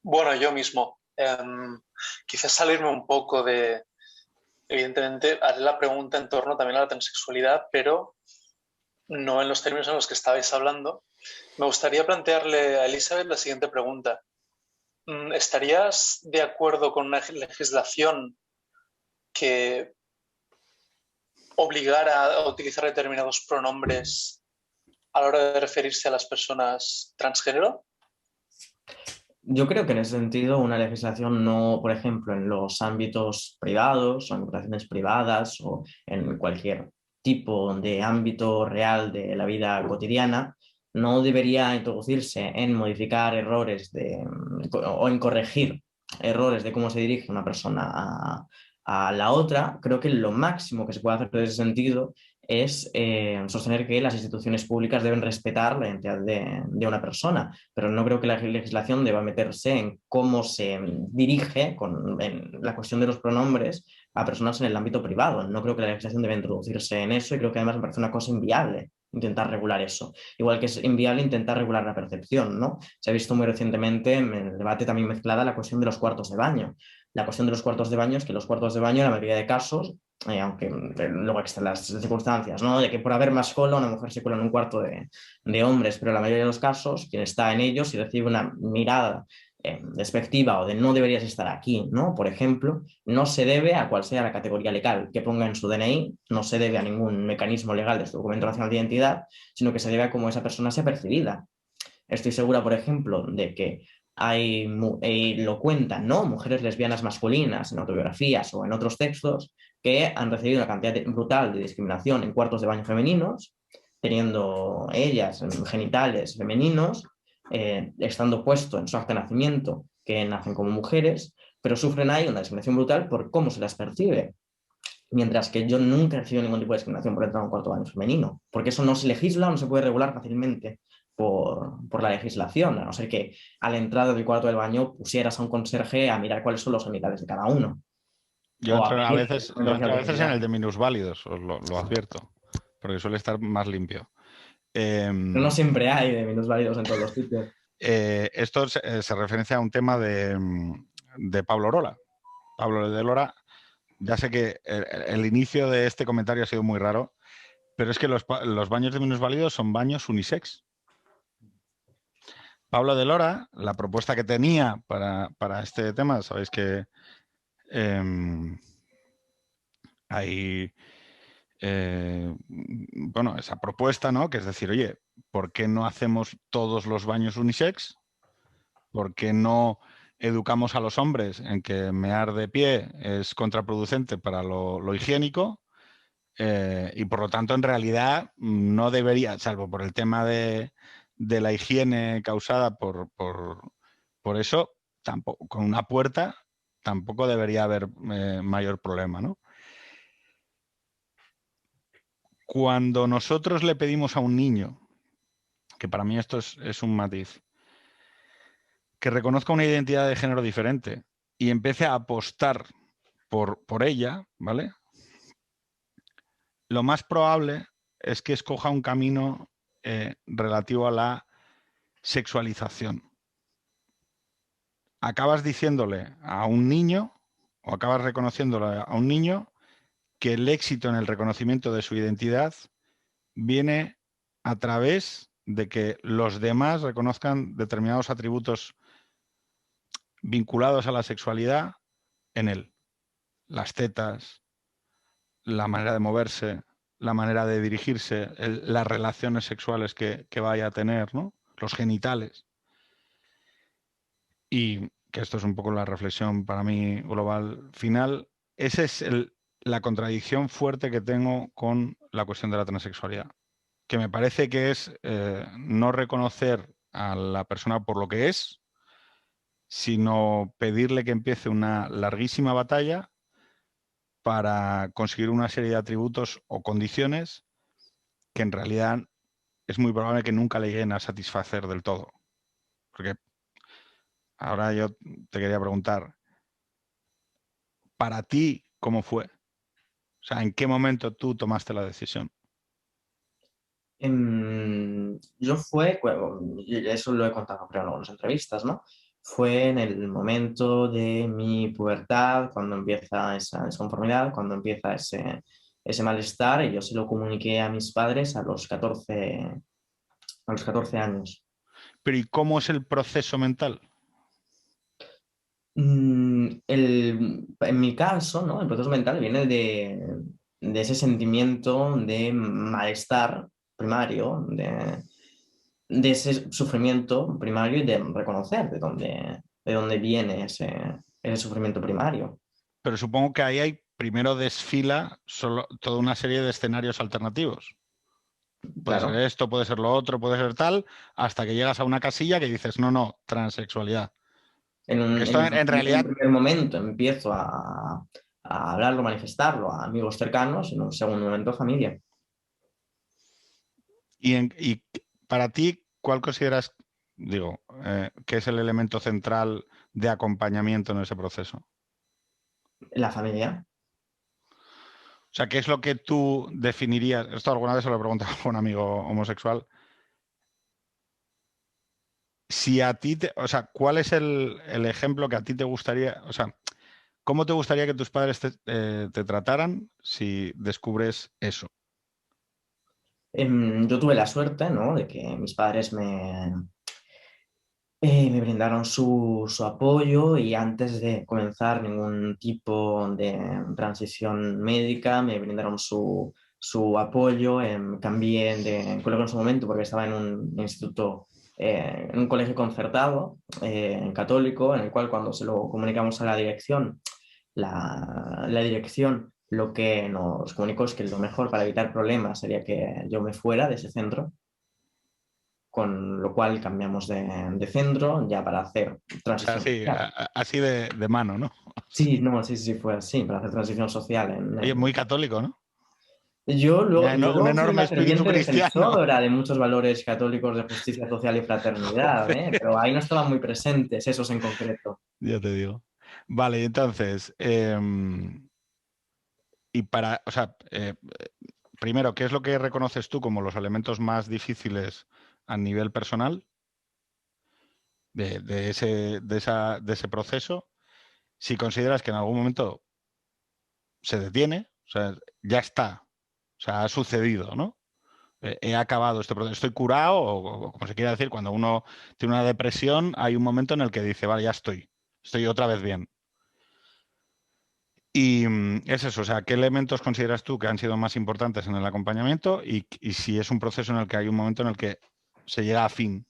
Bueno, yo mismo. Quizás salirme un poco de... Evidentemente, haré la pregunta en torno también a la transexualidad, pero no en los términos en los que estabais hablando. Me gustaría plantearle a Elizabeth la siguiente pregunta. ¿Estarías de acuerdo con una legislación que obligar a utilizar determinados pronombres a la hora de referirse a las personas transgénero? Yo creo que en ese sentido una legislación no, por ejemplo, en los ámbitos privados o en relaciones privadas o en cualquier tipo de ámbito real de la vida cotidiana, no debería introducirse en modificar errores o en corregir errores de cómo se dirige una persona a la otra. Creo que lo máximo que se puede hacer en ese sentido es sostener que las instituciones públicas deben respetar la identidad de una persona, pero no creo que la legislación deba meterse en cómo se dirige en la cuestión de los pronombres a personas en el ámbito privado. No creo que la legislación deba introducirse en eso y creo que además me parece una cosa inviable intentar regular eso. Igual que es inviable intentar regular la percepción, ¿no? Se ha visto muy recientemente en el debate también mezclada la cuestión de los cuartos de baño. La cuestión de los cuartos de baño es que los cuartos de baño, en la mayoría de casos, aunque luego existen las circunstancias, ¿no? De que por haber más cola, una mujer se cuela en un cuarto de hombres, pero en la mayoría de los casos, quien está en ellos y recibe una mirada despectiva o de no deberías estar aquí, ¿no? Por ejemplo, no se debe a cual sea la categoría legal que ponga en su DNI, no se debe a ningún mecanismo legal de su documento nacional de identidad, sino que se debe a cómo esa persona sea percibida. Estoy segura, por ejemplo, de que lo cuentan, ¿no? Mujeres lesbianas masculinas en autobiografías o en otros textos que han recibido una cantidad brutal de discriminación en cuartos de baño femeninos, teniendo ellas genitales femeninos, estando puesto en su acta de nacimiento que nacen como mujeres, pero sufren ahí una discriminación brutal por cómo se las percibe. Mientras que yo nunca he recibido ningún tipo de discriminación por entrar a un cuarto de baño femenino, porque eso no se legisla o no se puede regular fácilmente por la legislación, a no ser que a la entrada del cuarto del baño pusieras a un conserje a mirar cuáles son los genitales de cada uno. Yo O entro a pedir veces, yo entro a veces en el de minusválidos, os lo advierto, porque suele estar más limpio. Pero no siempre hay de minusválidos en todos los sitios. Esto se referencia a un tema de Pablo Rola. Pablo de Lora, ya sé que el inicio de este comentario ha sido muy raro, pero es que los baños de minusválidos son baños unisex. Pablo de Lora, la propuesta que tenía para este tema, sabéis que hay bueno, esa propuesta, ¿no? Que es decir, oye, ¿por qué no hacemos todos los baños unisex? ¿Por qué no educamos a los hombres en que mear de pie es contraproducente para lo higiénico? Y por lo tanto, en realidad, no debería, salvo por el tema de la higiene causada por eso, tampoco, con una puerta tampoco debería haber mayor problema, ¿no? Cuando nosotros le pedimos a un niño, que para mí esto es un matiz, que reconozca una identidad de género diferente y empiece a apostar por ella, ¿vale? Lo más probable es que escoja un camino relativo a la sexualización. Acabas diciéndole a un niño, o acabas reconociéndole a un niño, que el éxito en el reconocimiento de su identidad viene a través de que los demás reconozcan determinados atributos vinculados a la sexualidad en él. Las tetas, la manera de moverse, la manera de dirigirse, las relaciones sexuales que vaya a tener, ¿no? Los genitales. Y que esto es un poco la reflexión para mí global final. Esa es la contradicción fuerte que tengo con la cuestión de la transexualidad, que me parece que es no reconocer a la persona por lo que es, sino pedirle que empiece una larguísima batalla para conseguir una serie de atributos o condiciones que en realidad es muy probable que nunca le lleguen a satisfacer del todo. Porque ahora yo te quería preguntar, para ti, ¿cómo fue? O sea, ¿en qué momento tú tomaste la decisión? Eso lo he contado creo en las entrevistas, ¿no? Fue en el momento de mi pubertad, cuando empieza esa disconformidad, cuando empieza ese malestar, y yo se lo comuniqué a mis padres a los 14 años. Pero ¿y cómo es el proceso mental? En mi caso, ¿no? El proceso mental viene de de ese sentimiento de malestar primario, de ese sufrimiento primario y de reconocer de dónde viene ese sufrimiento primario. Pero supongo que ahí hay, primero desfila toda una serie de escenarios alternativos. Puede ser Claro. esto, puede ser lo otro, puede ser tal, hasta que llegas a una casilla que dices, no, transexualidad. Que esto en En un realidad, primer momento empiezo a hablarlo, manifestarlo a amigos cercanos, en un segundo momento familia. y para ti, ¿cuál consideras, que es el elemento central de acompañamiento en ese proceso? La familia. O sea, ¿qué es lo que tú definirías? Esto alguna vez se lo he preguntado a un amigo homosexual. Si a ti, o sea, ¿cuál es el ejemplo que a ti te gustaría, o sea, cómo te gustaría que tus padres te trataran si descubres eso? Yo tuve la suerte, ¿no?, de que mis padres me brindaron su apoyo y antes de comenzar ningún tipo de transición médica me brindaron su apoyo. Cambié de colegio en su momento porque estaba en un instituto, en un colegio concertado, católico, en el cual cuando se lo comunicamos a la dirección, la dirección lo que nos comunicó es que lo mejor para evitar problemas sería que yo me fuera de ese centro, con lo cual cambiamos de centro ya para hacer O sea, transición sí, social. así de mano, ¿no? Sí, no, sí, fue así, para hacer transición social. Oye, muy católico, ¿no? Yo Un luego fui enorme una espíritu ferviente cristiano. defensora de muchos valores católicos de justicia social y fraternidad, ¿eh? Pero ahí no estaban muy presentes esos en concreto. Ya te digo. Vale, entonces, y para, o sea, primero, ¿qué es lo que reconoces tú como los elementos más difíciles a nivel personal de ese proceso? Si consideras que en algún momento se detiene, o sea, ya está, o sea, ha sucedido, ¿no? He acabado este proceso, estoy curado, o como se quiera decir, cuando uno tiene una depresión, hay un momento en el que dice, vale, ya estoy otra vez bien. Y es eso, o sea, ¿qué elementos consideras tú que han sido más importantes en el acompañamiento y si es un proceso en el que hay un momento en el que se llega a fin?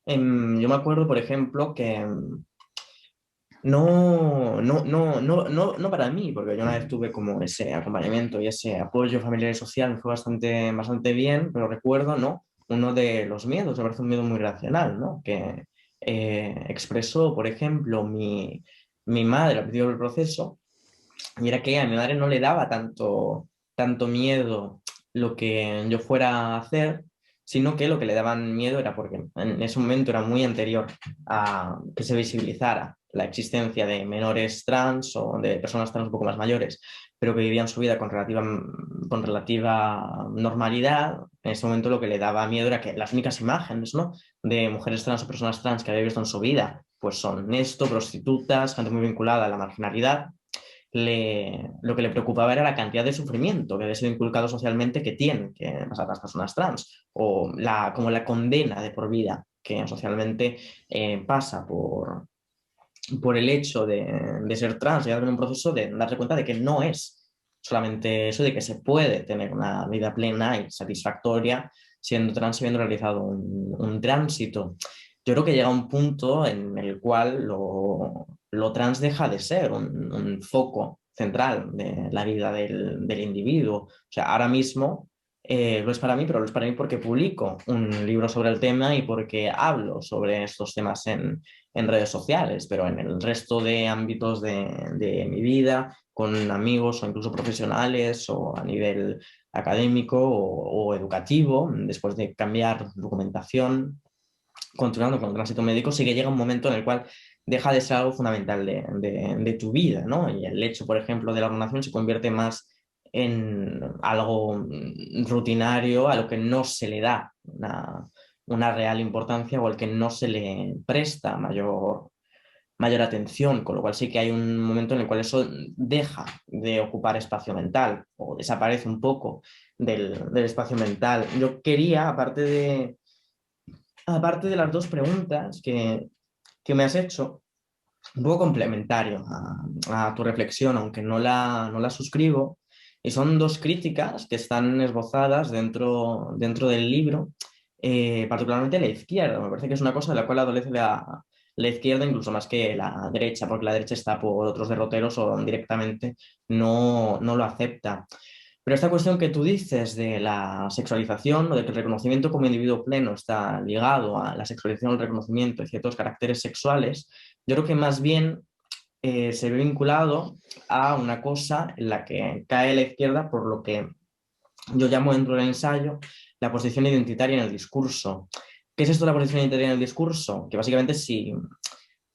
Yo me acuerdo, por ejemplo, que no para mí, porque yo una vez tuve como ese acompañamiento y ese apoyo familiar y social, me fue bastante bien, pero recuerdo, ¿no?, uno de los miedos, me parece un miedo muy racional, ¿no?, que expresó, por ejemplo, mi madre al principio del proceso, y era que a mi madre no le daba tanto miedo lo que yo fuera a hacer, sino que lo que le daban miedo era porque en ese momento era muy anterior a que se visibilizara la existencia de menores trans o de personas trans un poco más mayores, pero que vivían su vida con relativa normalidad. En ese momento lo que le daba miedo era que las únicas imágenes, ¿no?, de mujeres trans o personas trans que había visto en su vida pues son esto, prostitutas, gente muy vinculada a la marginalidad. Lo que le preocupaba era la cantidad de sufrimiento que había sido inculcado socialmente que tienen que pasar las personas trans, o como la condena de por vida que socialmente pasa por el hecho de ser trans, y en un proceso de darse cuenta de que no es solamente eso, de que se puede tener una vida plena y satisfactoria siendo trans y habiendo realizado un tránsito. Yo creo que llega un punto en el cual lo trans deja de ser un foco central de la vida del individuo. O sea, ahora mismo lo es para mí, pero lo es para mí porque publico un libro sobre el tema y porque hablo sobre estos temas en redes sociales, pero en el resto de ámbitos de mi vida, con amigos o incluso profesionales o a nivel académico o educativo, después de cambiar documentación, continuando con el tránsito médico, sí que llega un momento en el cual deja de ser algo fundamental de tu vida, ¿no? Y el hecho, por ejemplo, de la hormonación se convierte más en algo rutinario a lo que no se le da una real importancia o al que no se le presta mayor atención, con lo cual sí que hay un momento en el cual eso deja de ocupar espacio mental o desaparece un poco del espacio mental. Yo quería, aparte de las dos preguntas que me has hecho, un poco complementario a tu reflexión, aunque no la suscribo, Y son dos críticas que están esbozadas dentro del libro, particularmente la izquierda. Me parece que es una cosa de la cual adolece la izquierda incluso más que la derecha, porque la derecha está por otros derroteros o directamente no lo acepta. Pero esta cuestión que tú dices de la sexualización o de que el reconocimiento como individuo pleno está ligado a la sexualización, el reconocimiento de ciertos caracteres sexuales, yo creo que más bien se ve vinculado a una cosa en la que cae la izquierda por lo que yo llamo dentro del ensayo la posición identitaria en el discurso. ¿Qué es esto de la posición identitaria en el discurso? Que básicamente si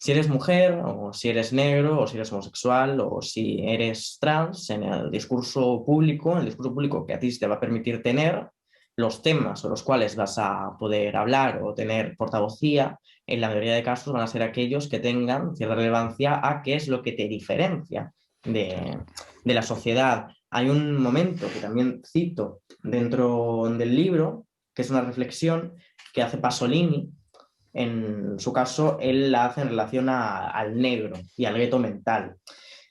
eres mujer o si eres negro o si eres homosexual o si eres trans en el discurso público que a ti te va a permitir tener los temas sobre los cuales vas a poder hablar o tener portavocía, en la mayoría de casos van a ser aquellos que tengan cierta relevancia a qué es lo que te diferencia de la sociedad. Hay un momento que también cito dentro del libro, que es una reflexión que hace Pasolini. En su caso, él la hace en relación al negro y al gueto mental.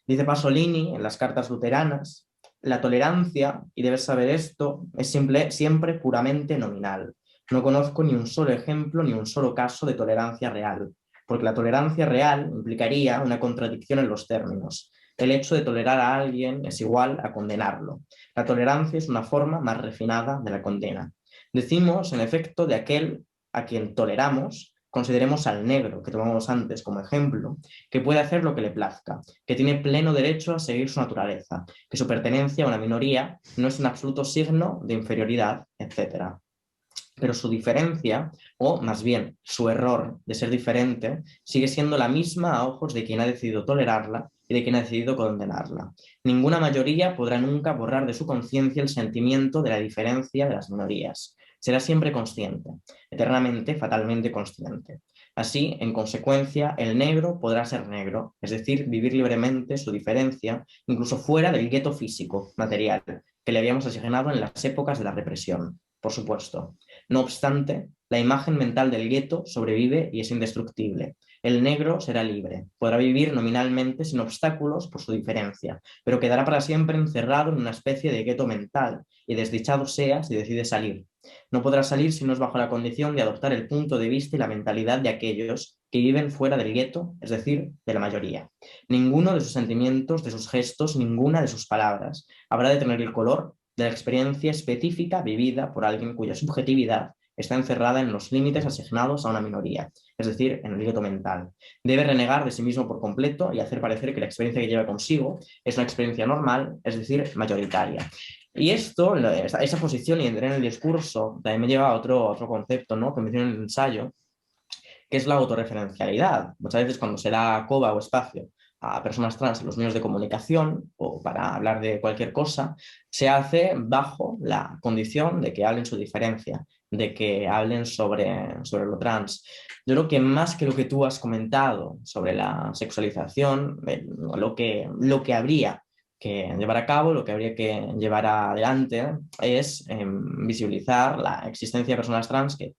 Dice Pasolini en las cartas luteranas, la tolerancia, y debes saber esto, es siempre puramente nominal. No conozco ni un solo ejemplo ni un solo caso de tolerancia real, porque la tolerancia real implicaría una contradicción en los términos. El hecho de tolerar a alguien es igual a condenarlo. La tolerancia es una forma más refinada de la condena. Decimos, en efecto, de aquel a quien toleramos, consideremos al negro, que tomamos antes como ejemplo, que puede hacer lo que le plazca, que tiene pleno derecho a seguir su naturaleza, que su pertenencia a una minoría no es un absoluto signo de inferioridad, etc. Pero su diferencia, o más bien su error de ser diferente, sigue siendo la misma a ojos de quien ha decidido tolerarla y de quien ha decidido condenarla. Ninguna mayoría podrá nunca borrar de su conciencia el sentimiento de la diferencia de las minorías. Será siempre consciente, eternamente, fatalmente consciente. Así, en consecuencia, el negro podrá ser negro, es decir, vivir libremente su diferencia, incluso fuera del gueto físico, material, que le habíamos asignado en las épocas de la represión, por supuesto. No obstante, la imagen mental del gueto sobrevive y es indestructible. El negro será libre, podrá vivir nominalmente sin obstáculos por su diferencia, pero quedará para siempre encerrado en una especie de gueto mental y desdichado sea si decide salir. No podrá salir si no es bajo la condición de adoptar el punto de vista y la mentalidad de aquellos que viven fuera del gueto, es decir, de la mayoría. Ninguno de sus sentimientos, de sus gestos, ninguna de sus palabras habrá de tener el color de la experiencia específica vivida por alguien cuya subjetividad está encerrada en los límites asignados a una minoría, es decir, en el gueto mental. Debe renegar de sí mismo por completo y hacer parecer que la experiencia que lleva consigo es una experiencia normal, es decir, mayoritaria. Y esto, esa posición y entrar en el discurso, también me lleva a otro concepto, ¿no?, que menciono en el ensayo, que es la autorreferencialidad. Muchas veces cuando se da coba o espacio a personas trans en los medios de comunicación o para hablar de cualquier cosa, se hace bajo la condición de que hablen su diferencia, de que hablen sobre lo trans. Yo creo que más que lo que tú has comentado sobre la sexualización, lo que habría que llevar a cabo, lo que habría que llevar adelante es visibilizar la existencia de personas trans que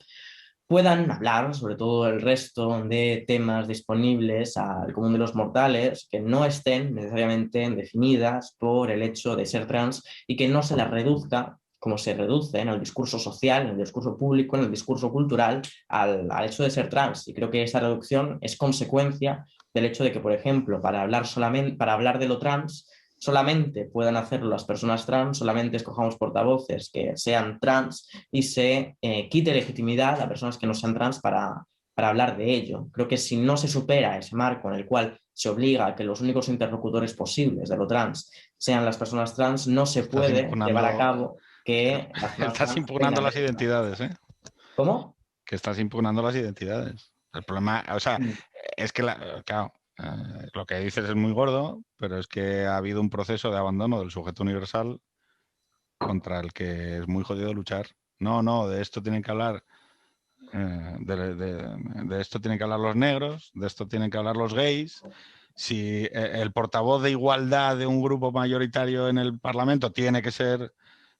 puedan hablar sobre todo el resto de temas disponibles al común de los mortales, que no estén necesariamente definidas por el hecho de ser trans y que no se las reduzca, como se reduce en el discurso social, en el discurso público, en el discurso cultural, al hecho de ser trans. Y creo que esa reducción es consecuencia del hecho de que, por ejemplo, para hablar de lo trans, solamente puedan hacerlo las personas trans, solamente escojamos portavoces que sean trans y se quite legitimidad a personas que no sean trans para hablar de ello. Creo que si no se supera ese marco en el cual se obliga a que los únicos interlocutores posibles de lo trans sean las personas trans, no se puede llevar a cabo que las personas Estás trans impugnando tengan las esa. identidades, ¿eh? ¿Cómo? Que estás impugnando las identidades. El problema, o sea, es que, claro, lo que dices es muy gordo, pero es que ha habido un proceso de abandono del sujeto universal contra el que es muy jodido luchar. No, de esto tienen que hablar, de esto tienen que hablar los negros, de esto tienen que hablar los gays. Si el portavoz de igualdad de un grupo mayoritario en el Parlamento tiene que ser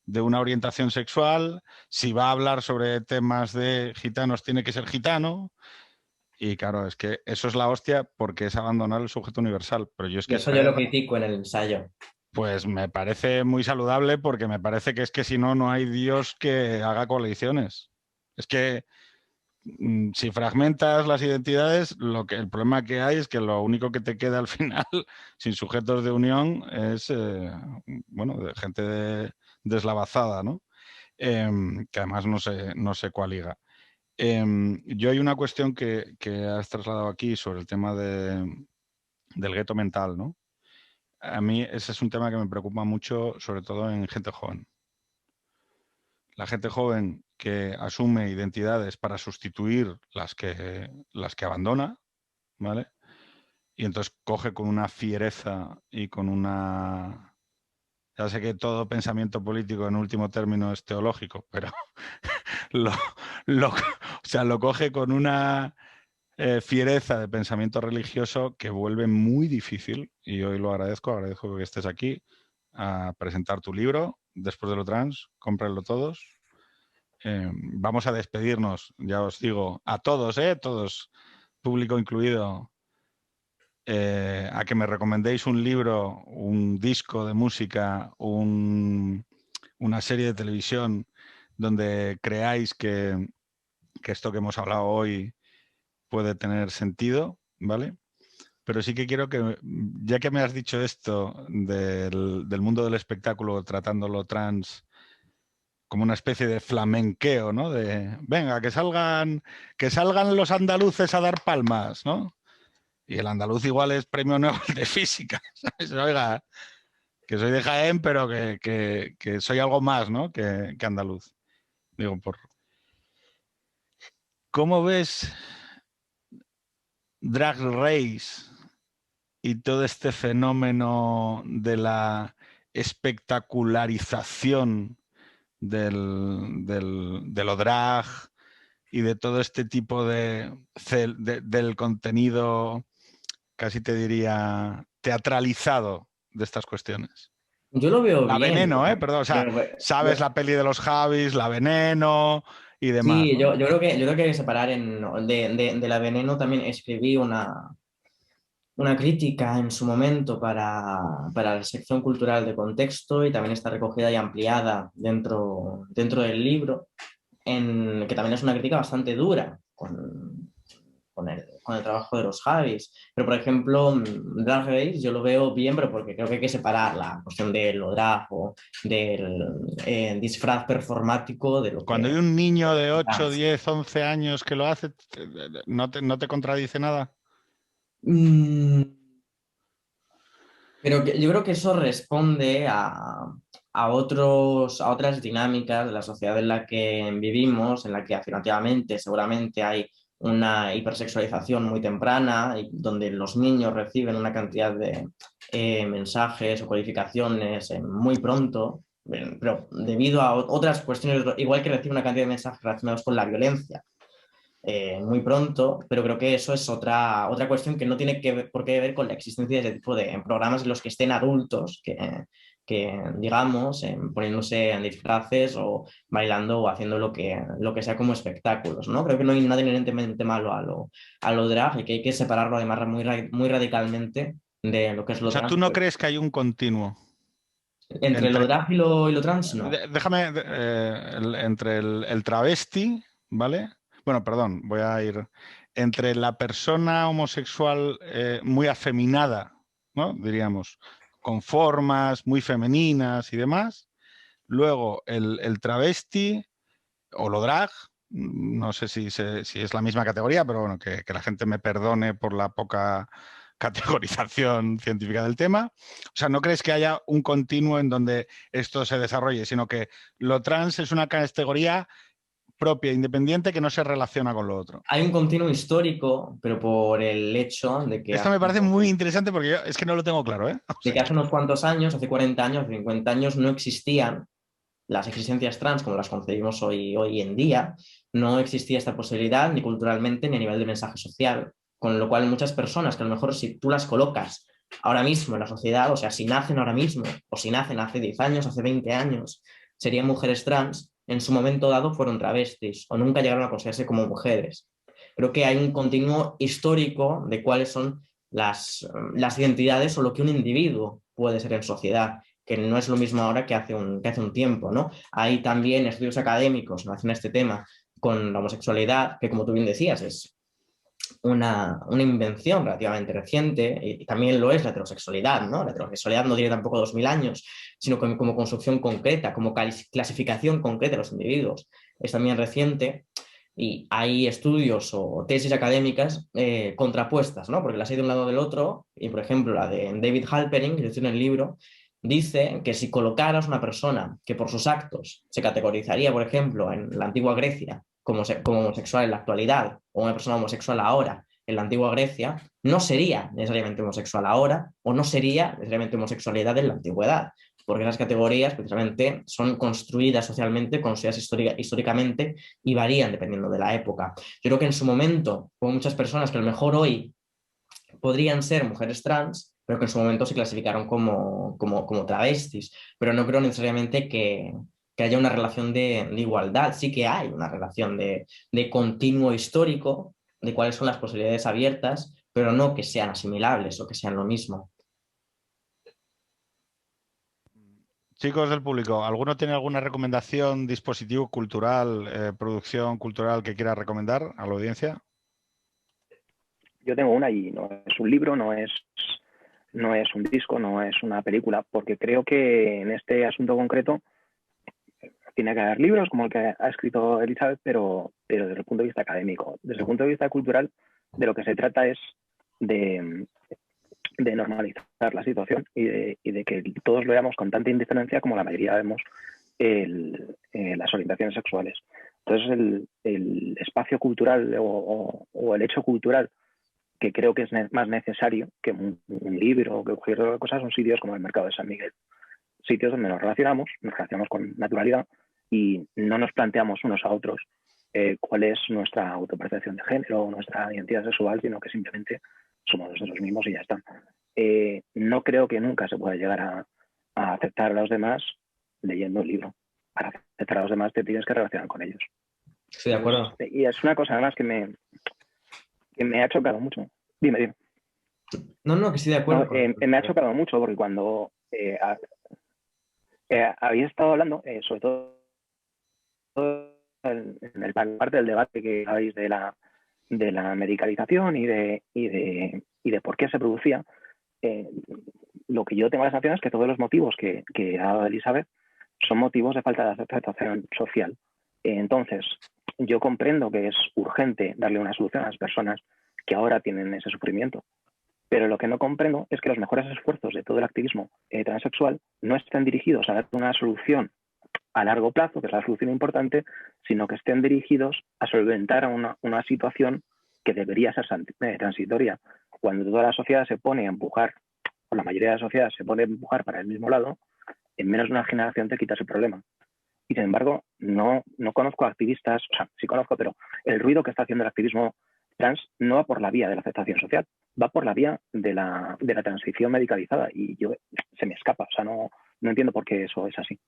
de una orientación sexual, si va a hablar sobre temas de gitanos tiene que ser gitano. Y claro, es que eso es la hostia porque es abandonar el sujeto universal. Pero yo es Y que eso yo lo critico en el ensayo. Pues me parece muy saludable porque me parece que es que si no, no hay Dios que haga coaliciones. Es que si fragmentas las identidades, el problema que hay es que lo único que te queda al final, sin sujetos de unión, es bueno, de gente deslavazada, ¿no? Que además no sé cuál liga. Yo hay una cuestión que has trasladado aquí sobre el tema del gueto mental, ¿no? A mí ese es un tema que me preocupa mucho, sobre todo en gente joven. La gente joven que asume identidades para sustituir las que abandona, ¿vale? Y entonces coge con una fiereza y con una... Ya sé que todo pensamiento político en último término es teológico, pero lo, o sea, lo coge con una fiereza de pensamiento religioso que vuelve muy difícil, y hoy lo agradezco que estés aquí a presentar tu libro, Después de lo trans, cómprenlo todos. Vamos a despedirnos, ya os digo, a todos, todos, público incluido, a que me recomendéis un libro, un disco de música, una serie de televisión donde creáis que esto que hemos hablado hoy puede tener sentido, ¿vale? Pero sí que quiero que, ya que me has dicho esto del mundo del espectáculo, tratándolo trans como una especie de flamenqueo, ¿no? De, venga, que salgan los andaluces a dar palmas, ¿no? Y el andaluz igual es premio Nobel de física, ¿sabes? Oiga, que soy de Jaén, pero que soy algo más, ¿no? Que andaluz. Digo, ¿cómo ves Drag Race y todo este fenómeno de la espectacularización de lo drag y de todo este tipo del contenido, casi te diría, teatralizado de estas cuestiones? Yo lo veo La bien. Veneno, perdón, o sea, sabes la peli de los Javis, La Veneno y demás, Sí, ¿no? yo creo que hay que separar de La Veneno. También escribí una crítica en su momento para la sección cultural de Contexto, y también está recogida y ampliada dentro del libro, que también es una crítica bastante dura con el trabajo de los Javis. Pero, por ejemplo, Drag Race yo lo veo bien, pero porque creo que hay que separar la cuestión de lo drag o del disfraz performático de lo Cuando hay que... un niño de 8, 10, 11 años que lo hace, ¿no te contradice nada? Mm, pero yo creo que eso responde a otras dinámicas de la sociedad en la que vivimos, en la que afirmativamente seguramente hay una hipersexualización muy temprana, y donde los niños reciben una cantidad de mensajes o codificaciones muy pronto, pero debido a otras cuestiones, igual que reciben una cantidad de mensajes relacionados con la violencia muy pronto, pero creo que eso es otra cuestión que no tiene por qué ver con la existencia de ese tipo de programas en los que estén adultos que digamos, poniéndose en disfraces o bailando o haciendo lo que sea como espectáculos, ¿no? Creo que no hay nada inherentemente malo a lo drag, y que hay que separarlo además muy radicalmente de lo que es O lo sea, trans. ¿tú no crees que hay un continuo Entre lo entre, drag y lo trans, no. déjame, entre el travesti, ¿vale? Bueno, perdón, voy a ir entre la persona homosexual muy afeminada, ¿no? Diríamos, con formas muy femeninas y demás. Luego el travesti o lo drag, no sé si es la misma categoría, pero bueno, que la gente me perdone por la poca categorización científica del tema. O sea, ¿no crees que haya un continuo en donde esto se desarrolle, sino que lo trans es una categoría propia, independiente, que no se relaciona con lo otro? Hay un continuo histórico, pero por el hecho de que Esto me parece muy interesante porque yo es que no lo tengo claro, ¿eh? O de que sea, hace unos cuantos años, hace 40 años, 50 años, no existían las existencias trans como las concebimos hoy en día. No existía esta posibilidad ni culturalmente ni a nivel de mensaje social, con lo cual muchas personas que a lo mejor si tú las colocas ahora mismo en la sociedad, o sea, si nacen ahora mismo o si nacen hace 10 años, hace 20 años, serían mujeres trans, en su momento dado fueron travestis o nunca llegaron a considerarse como mujeres. Creo que hay un continuo histórico de cuáles son las identidades o lo que un individuo puede ser en sociedad, que no es lo mismo ahora que hace un tiempo, ¿no? Hay también estudios académicos en relación a este tema con la homosexualidad, que como tú bien decías, es una invención relativamente reciente, y también lo es la heterosexualidad, ¿no? La heterosexualidad no tiene tampoco 2000 años, sino como construcción concreta, como clasificación concreta de los individuos. Es también reciente y hay estudios o tesis académicas contrapuestas, ¿no? Porque las hay de un lado del otro, y por ejemplo la de David Halperin, que dice en el libro, dice que si colocaras una persona que por sus actos se categorizaría, por ejemplo, en la antigua Grecia como homosexual en la actualidad, o una persona homosexual ahora en la antigua Grecia, no sería necesariamente homosexual ahora, o no sería necesariamente homosexualidad en la antigüedad, porque esas categorías precisamente son construidas socialmente, construidas históricamente, y varían dependiendo de la época. Yo creo que en su momento hubo muchas personas que a lo mejor hoy podrían ser mujeres trans, pero que en su momento se clasificaron como travestis, pero no creo necesariamente que haya una relación de igualdad. Sí que hay una relación de continuo histórico, de cuáles son las posibilidades abiertas, pero no que sean asimilables o que sean lo mismo. Chicos del público, ¿alguno tiene alguna recomendación, dispositivo cultural, producción cultural que quiera recomendar a la audiencia? Yo tengo una y no es un libro, no es un disco, no es una película, porque creo que en este asunto concreto tiene que haber libros como el que ha escrito Elizabeth, pero desde el punto de vista académico. Desde el punto de vista cultural, de lo que se trata es de normalizar la situación y de que todos lo veamos con tanta indiferencia como la mayoría vemos las orientaciones sexuales. Entonces el espacio cultural o el hecho cultural que creo que es más necesario que un libro o que cualquier otra cosa son sitios como el Mercado de San Miguel. Sitios donde nos relacionamos con naturalidad y no nos planteamos unos a otros cuál es nuestra autopercepción de género o nuestra identidad sexual, sino que simplemente somos nosotros mismos y ya está. No creo que nunca se pueda llegar a aceptar a los demás leyendo un libro. Para aceptar a los demás te tienes que relacionar con ellos. Estoy de acuerdo. Y es una cosa además que me ha chocado mucho. Dime. No, que estoy de acuerdo. No, me ha chocado mucho porque cuando habéis estado hablando, sobre todo en el parte del debate que habéis de la medicalización y de por qué se producía, lo que yo tengo la sensación es que todos los motivos que ha dado Elizabeth son motivos de falta de aceptación social. Entonces, yo comprendo que es urgente darle una solución a las personas que ahora tienen ese sufrimiento, pero lo que no comprendo es que los mejores esfuerzos de todo el activismo transexual no estén dirigidos a dar una solución a largo plazo, que es la solución importante, sino que estén dirigidos a solventar una situación que debería ser transitoria. Cuando toda la sociedad se pone a empujar, o la mayoría de la sociedad se pone a empujar para el mismo lado, en menos de una generación te quitas el problema. Y sin embargo, no conozco activistas, o sea, sí conozco, pero el ruido que está haciendo el activismo trans no va por la vía de la aceptación social, va por la vía de la transición medicalizada y se me escapa, o sea, no entiendo por qué eso es así.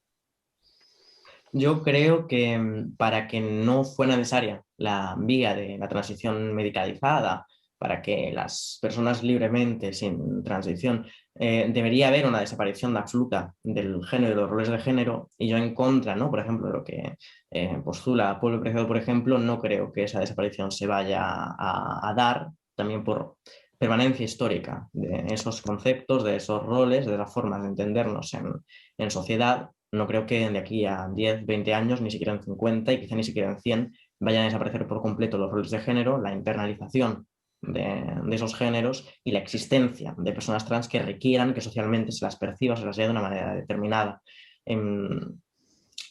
Yo creo que para que no fuera necesaria la vía de la transición medicalizada, para que las personas libremente, sin transición, debería haber una desaparición absoluta del género y de los roles de género, y yo en contra, ¿no? Por ejemplo, de lo que postula Pueblo Preciado, por ejemplo, no creo que esa desaparición se vaya a dar, también por permanencia histórica de esos conceptos, de esos roles, de las formas de entendernos en sociedad. No creo que de aquí a 10, 20 años, ni siquiera en 50 y quizá ni siquiera en 100, vayan a desaparecer por completo los roles de género, la internalización de esos géneros y la existencia de personas trans que requieran que socialmente se las perciba, se las vea de una manera determinada.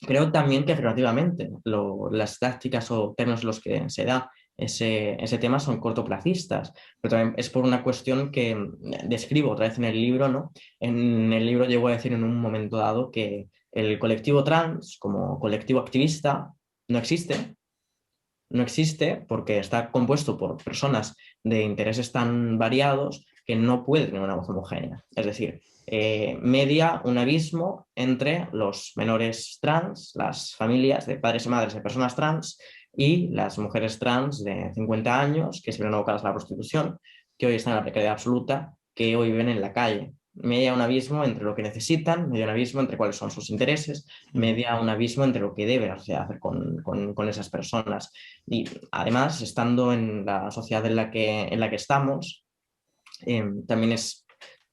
Creo también que relativamente las tácticas o términos en los que se da ese tema son cortoplacistas, pero también es por una cuestión que describo otra vez en el libro, ¿no? En el libro llego a decir en un momento dado que el colectivo trans como colectivo activista no existe porque está compuesto por personas de intereses tan variados que no puede tener una voz homogénea. Es decir, media un abismo entre los menores trans, las familias de padres y madres de personas trans y las mujeres trans de 50 años que se ven abocadas a la prostitución, que hoy están en la precariedad absoluta, que hoy viven en la calle. media un abismo entre lo que necesitan, media un abismo entre cuáles son sus intereses, media un abismo entre lo que debe hacer con esas personas. Y además, estando en la sociedad en la que estamos, también es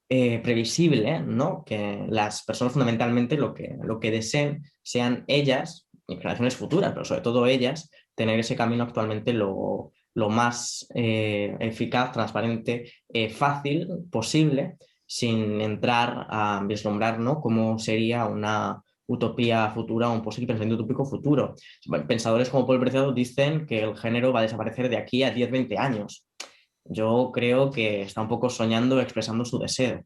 previsible, ¿no? Que las personas fundamentalmente lo que deseen sean ellas, y generaciones futuras, pero sobre todo ellas, tener ese camino actualmente lo más eficaz, transparente, fácil posible, sin entrar a vislumbrar, ¿no? Cómo sería una utopía futura o un posible pensamiento utópico futuro. Pensadores como Paul Preciado dicen que el género va a desaparecer de aquí a 10-20 años. Yo creo que está un poco soñando, expresando su deseo,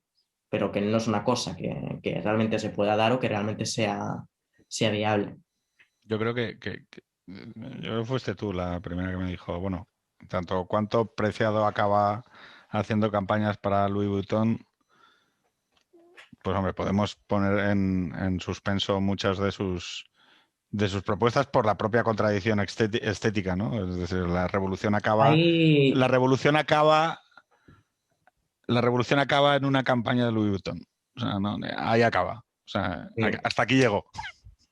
pero que no es una cosa que realmente se pueda dar o que realmente sea viable. Yo creo yo creo que fuiste tú la primera que me dijo, bueno, tanto cuánto Preciado acaba haciendo campañas para Louis Vuitton, pues hombre, podemos poner en suspenso muchas de sus propuestas por la propia contradicción estética, ¿no? Es decir, la revolución acaba en una campaña de Louis Vuitton. O sea, no, ahí acaba. O sea, hasta aquí llegó.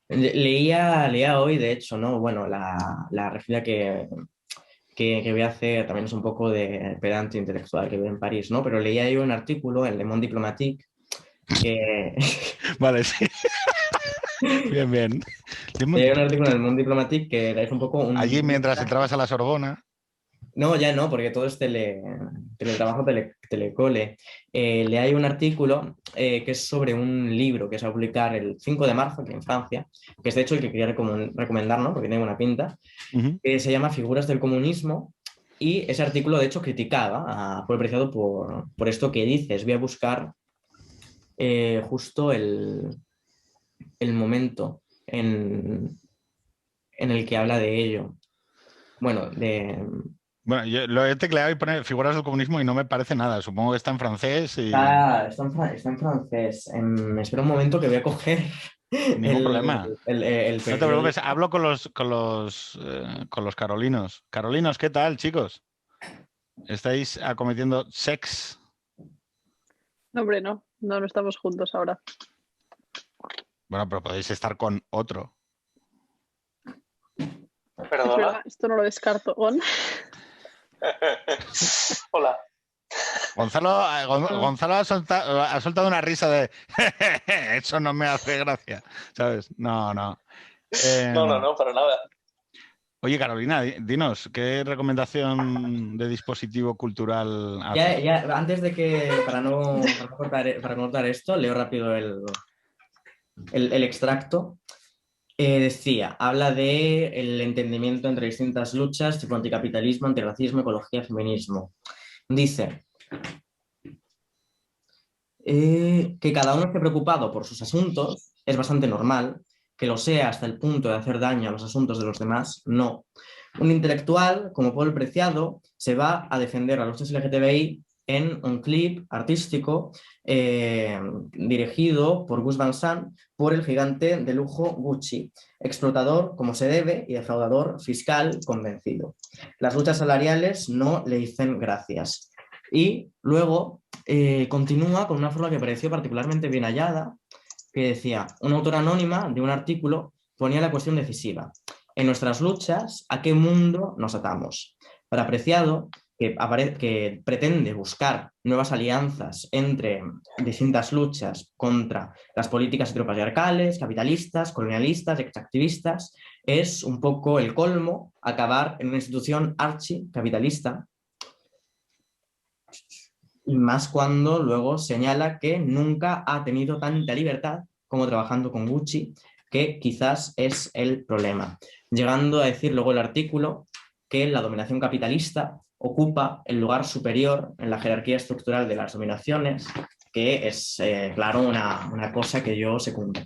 Leía hoy, de hecho, ¿no? Bueno, la referencia que voy a hacer también es un poco de pedante intelectual que vive en París, ¿no? Pero leía yo un artículo en Le Monde Diplomatique que... Vale, sí. Bien, bien. leía un artículo en Le Monde Diplomatique que es un poco un... Allí mientras entrabas a la Sorbona. No, ya no, porque todo es teletrabajo, telecole. Le hay un artículo que es sobre un libro que se va a publicar el 5 de marzo aquí en Francia, que es de hecho el que quería recomendar, ¿no? Porque tiene una pinta, que se llama Figuras del comunismo, y ese artículo de hecho criticaba a Paul Preciado por esto que dices. Voy a buscar justo el momento en el que habla de ello. Bueno, Bueno, yo lo he tecleado y pone figuras del comunismo y no me parece nada. Supongo que está en francés y... Está en francés. Espera un momento que voy a coger Ningún problema. el No te preocupes, periódico. hablo con los carolinos. Carolinos, ¿qué tal, chicos? ¿Estáis acometiendo sex? No, hombre, no estamos juntos ahora. Bueno, pero podéis estar con otro. Es ¿Perdona? verdad, esto no lo descarto. ¿On? Hola. Gonzalo ha soltado una risa de eso no me hace gracia, ¿sabes? No. No, para nada. Oye, Carolina, dinos, ¿qué recomendación de dispositivo cultural haces? Antes de que, para no cortar esto, leo rápido el extracto. Decía, habla de el entendimiento entre distintas luchas, tipo anticapitalismo, antirracismo, ecología, feminismo. Dice que cada uno esté preocupado por sus asuntos es bastante normal, que lo sea hasta el punto de hacer daño a los asuntos de los demás, no. Un intelectual, como Paul Preciado, se va a defender a los LGTBI en un clip artístico dirigido por Gus Van Sant por el gigante de lujo Gucci, explotador como se debe y defraudador fiscal convencido. Las luchas salariales no le dicen gracias. Y luego continúa con una forma que pareció particularmente bien hallada, que decía, una autora anónima de un artículo ponía la cuestión decisiva. En nuestras luchas, ¿a qué mundo nos atamos? Para Preciado, que pretende buscar nuevas alianzas entre distintas luchas contra las políticas heteropatriarcales, capitalistas, colonialistas, extractivistas, es un poco el colmo acabar en una institución archicapitalista, y más cuando luego señala que nunca ha tenido tanta libertad como trabajando con Gucci, que quizás es el problema. Llegando a decir luego el artículo que la dominación capitalista ocupa el lugar superior en la jerarquía estructural de las dominaciones, que es, claro, una cosa que yo secundo.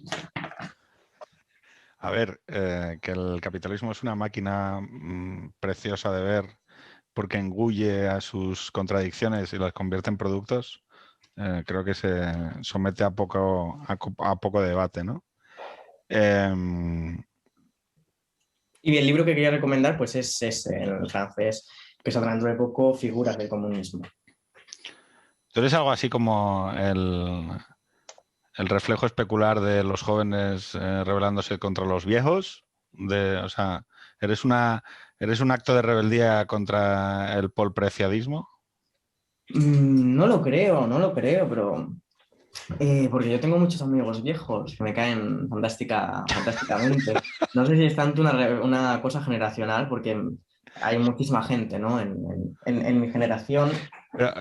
A ver, que el capitalismo es una máquina preciosa de ver porque engulle a sus contradicciones y las convierte en productos, creo que se somete a poco debate, ¿no? Y el libro que quería recomendar pues es en francés, que saldrá dentro de poco, Figuras del comunismo. Tú eres algo así como el reflejo especular de los jóvenes rebelándose contra los viejos. O sea, eres un acto de rebeldía contra el polpreciadismo. No lo creo, pero porque yo tengo muchos amigos viejos que me caen fantásticamente. No sé si es tanto una cosa generacional, porque hay muchísima gente, ¿no? En mi generación Pero,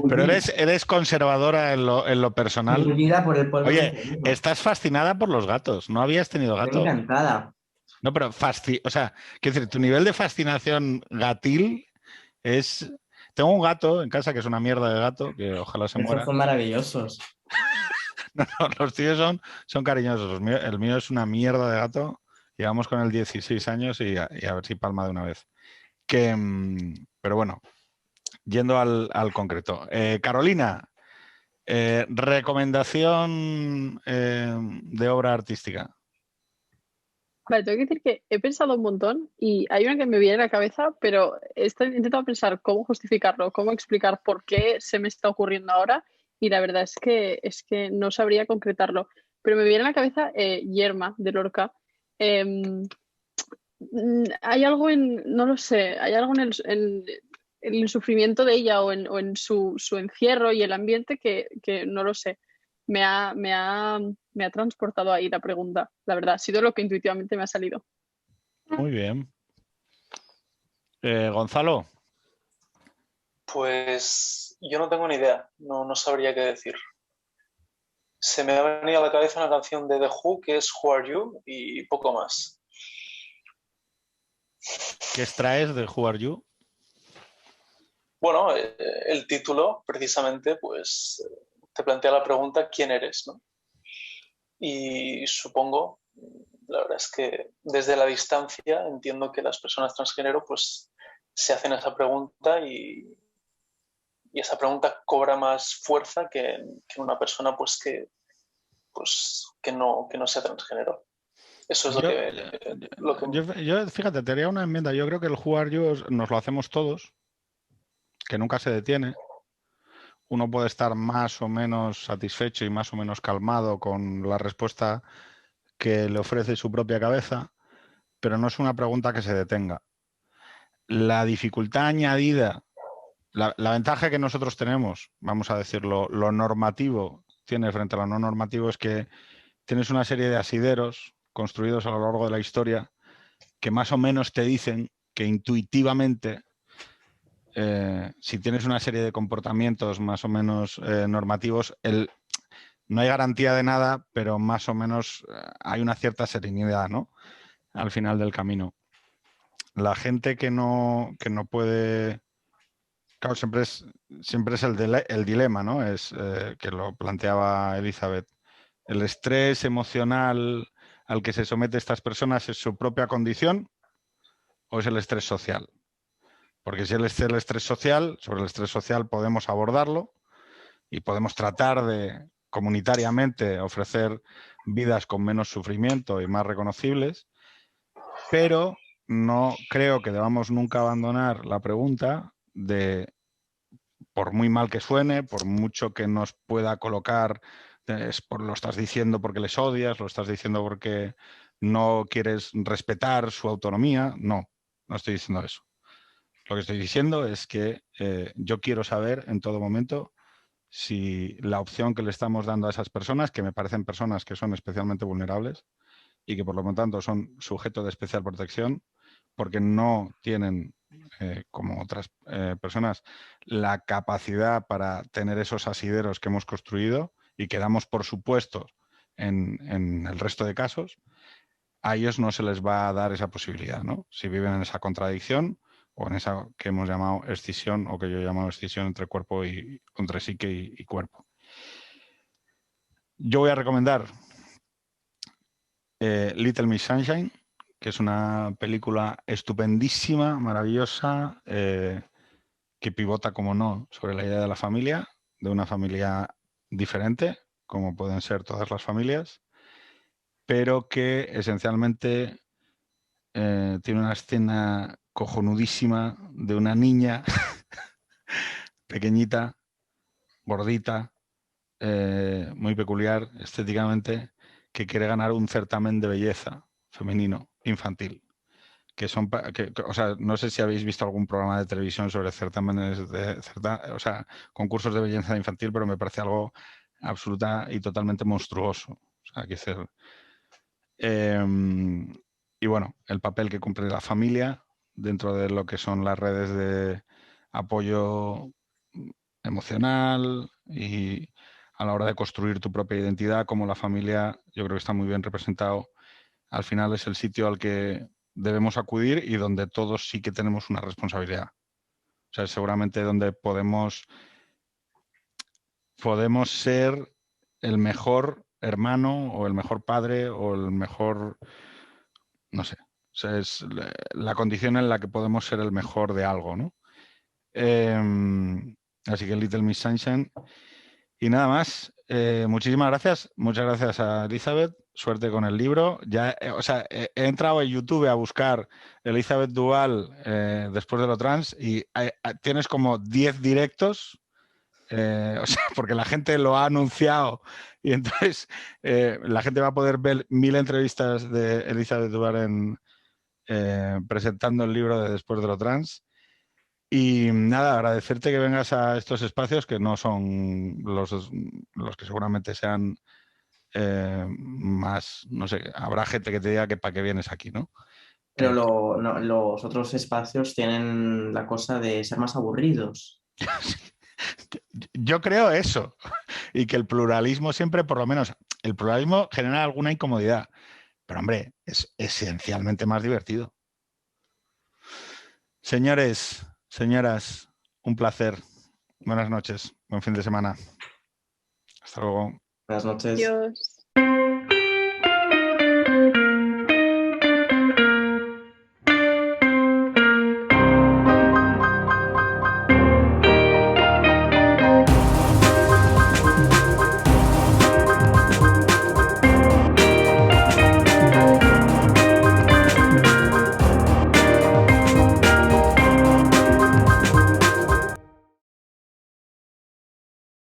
pero bullida, eres conservadora en lo personal. bullida por el polvo Oye, preciadismo. estás fascinada por los gatos. ¿No habías tenido Estoy gato? encantada. No, pero o sea, quiero decir, tu nivel de fascinación gatil es... Tengo un gato en casa que es una mierda de gato, que ojalá se Esos muera. son maravillosos. No, los tíos son cariñosos. El mío es una mierda de gato. Llevamos con él 16 años y a ver si palma de una vez. Pero bueno, yendo al concreto. Carolina, recomendación de obra artística. Vale, tengo que decir que he pensado un montón y hay una que me viene a la cabeza, pero he intentado pensar cómo justificarlo, cómo explicar por qué se me está ocurriendo ahora y la verdad es que no sabría concretarlo. Pero me viene a la cabeza Yerma, de Lorca. Em, Hay algo no lo sé, hay algo en el sufrimiento de ella o en su encierro y el ambiente que no lo sé. Me ha transportado ahí la pregunta, la verdad. Ha sido lo que intuitivamente me ha salido. Muy bien. Gonzalo, Pues yo no tengo ni idea, no sabría qué decir. Se me ha venido a la cabeza una canción de The Who que es Who Are You y poco más. ¿qué extraes de Who Are You? Bueno, el título precisamente pues te plantea la pregunta ¿quién eres? ¿No? Y supongo, la verdad es que desde la distancia entiendo que las personas transgénero pues se hacen esa pregunta y esa pregunta cobra más fuerza que una persona pues que no sea transgénero. Eso es Yo, lo que... fíjate, te haría una enmienda. Yo creo que el Who Are You nos lo hacemos todos, que nunca se detiene. Uno puede estar más o menos satisfecho y más o menos calmado con la respuesta que le ofrece su propia cabeza, pero no es una pregunta que se detenga. La dificultad añadida, la ventaja que nosotros tenemos, vamos a decirlo, lo normativo tiene frente a lo no normativo es que tienes una serie de asideros construidos a lo largo de la historia que más o menos te dicen que intuitivamente, si tienes una serie de comportamientos más o menos normativos, no hay garantía de nada, pero más o menos hay una cierta serenidad, ¿no? Al final del camino. La gente que no puede... Claro, siempre es el dilema, ¿no? Es que lo planteaba Elizabeth. El estrés emocional al que se somete estas personas es su propia condición o es el estrés social. Porque si es el estrés social, sobre el estrés social podemos abordarlo y podemos tratar de comunitariamente ofrecer vidas con menos sufrimiento y más reconocibles, pero no creo que debamos nunca abandonar la pregunta de, por muy mal que suene, por mucho que nos pueda colocar, lo estás diciendo porque les odias, lo estás diciendo porque no quieres respetar su autonomía. No estoy diciendo eso. Lo que estoy diciendo es que yo quiero saber en todo momento si la opción que le estamos dando a esas personas, que me parecen personas que son especialmente vulnerables y que por lo tanto son sujetos de especial protección, porque no tienen, como otras personas, la capacidad para tener esos asideros que hemos construido y que damos por supuesto en el resto de casos, a ellos no se les va a dar esa posibilidad, ¿no? Si viven en esa contradicción o en esa que hemos llamado escisión o que yo he llamado escisión entre cuerpo y entre psique y cuerpo. Yo voy a recomendar Little Miss Sunshine, que es una película estupendísima, maravillosa, que pivota, como no, sobre la idea de la familia, de una familia diferente, como pueden ser todas las familias, pero que esencialmente tiene una escena cojonudísima de una niña pequeñita gordita, muy peculiar estéticamente, que quiere ganar un certamen de belleza femenino, infantil. Que son, o sea, no sé si habéis visto algún programa de televisión sobre certámenes o sea, concursos de belleza infantil, pero me parece algo absoluta y totalmente monstruoso. O sea, que hacer. Y bueno, el papel que cumple la familia dentro de lo que son las redes de apoyo emocional y a la hora de construir tu propia identidad, como la familia, yo creo que está muy bien representado. Al final es el sitio al que debemos acudir y donde todos sí que tenemos una responsabilidad. O sea, seguramente donde podemos ser el mejor hermano o el mejor padre o el mejor, no sé, o sea, es la condición en la que podemos ser el mejor de algo, ¿no? Así que Little Miss Sunshine. Y nada más, muchísimas gracias. Muchas gracias a Elizabeth. Suerte con el libro. Ya, o sea, he entrado en YouTube a buscar Elizabeth Duval después de lo trans y tienes como 10 directos. O sea, porque la gente lo ha anunciado y entonces la gente va a poder ver 1000 entrevistas de Elizabeth Duval presentando el libro de Después de lo trans. Y nada, agradecerte que vengas a estos espacios que no son los que seguramente sean más, no sé, habrá gente que te diga que para qué vienes aquí, ¿no? Pero los otros espacios tienen la cosa de ser más aburridos. Yo creo eso, y que el pluralismo siempre, por lo menos, el pluralismo genera alguna incomodidad, pero hombre, es esencialmente más divertido. Señores, señoras, un placer. Buenas noches, buen fin de semana. Hasta luego. Buenas noches. Adiós.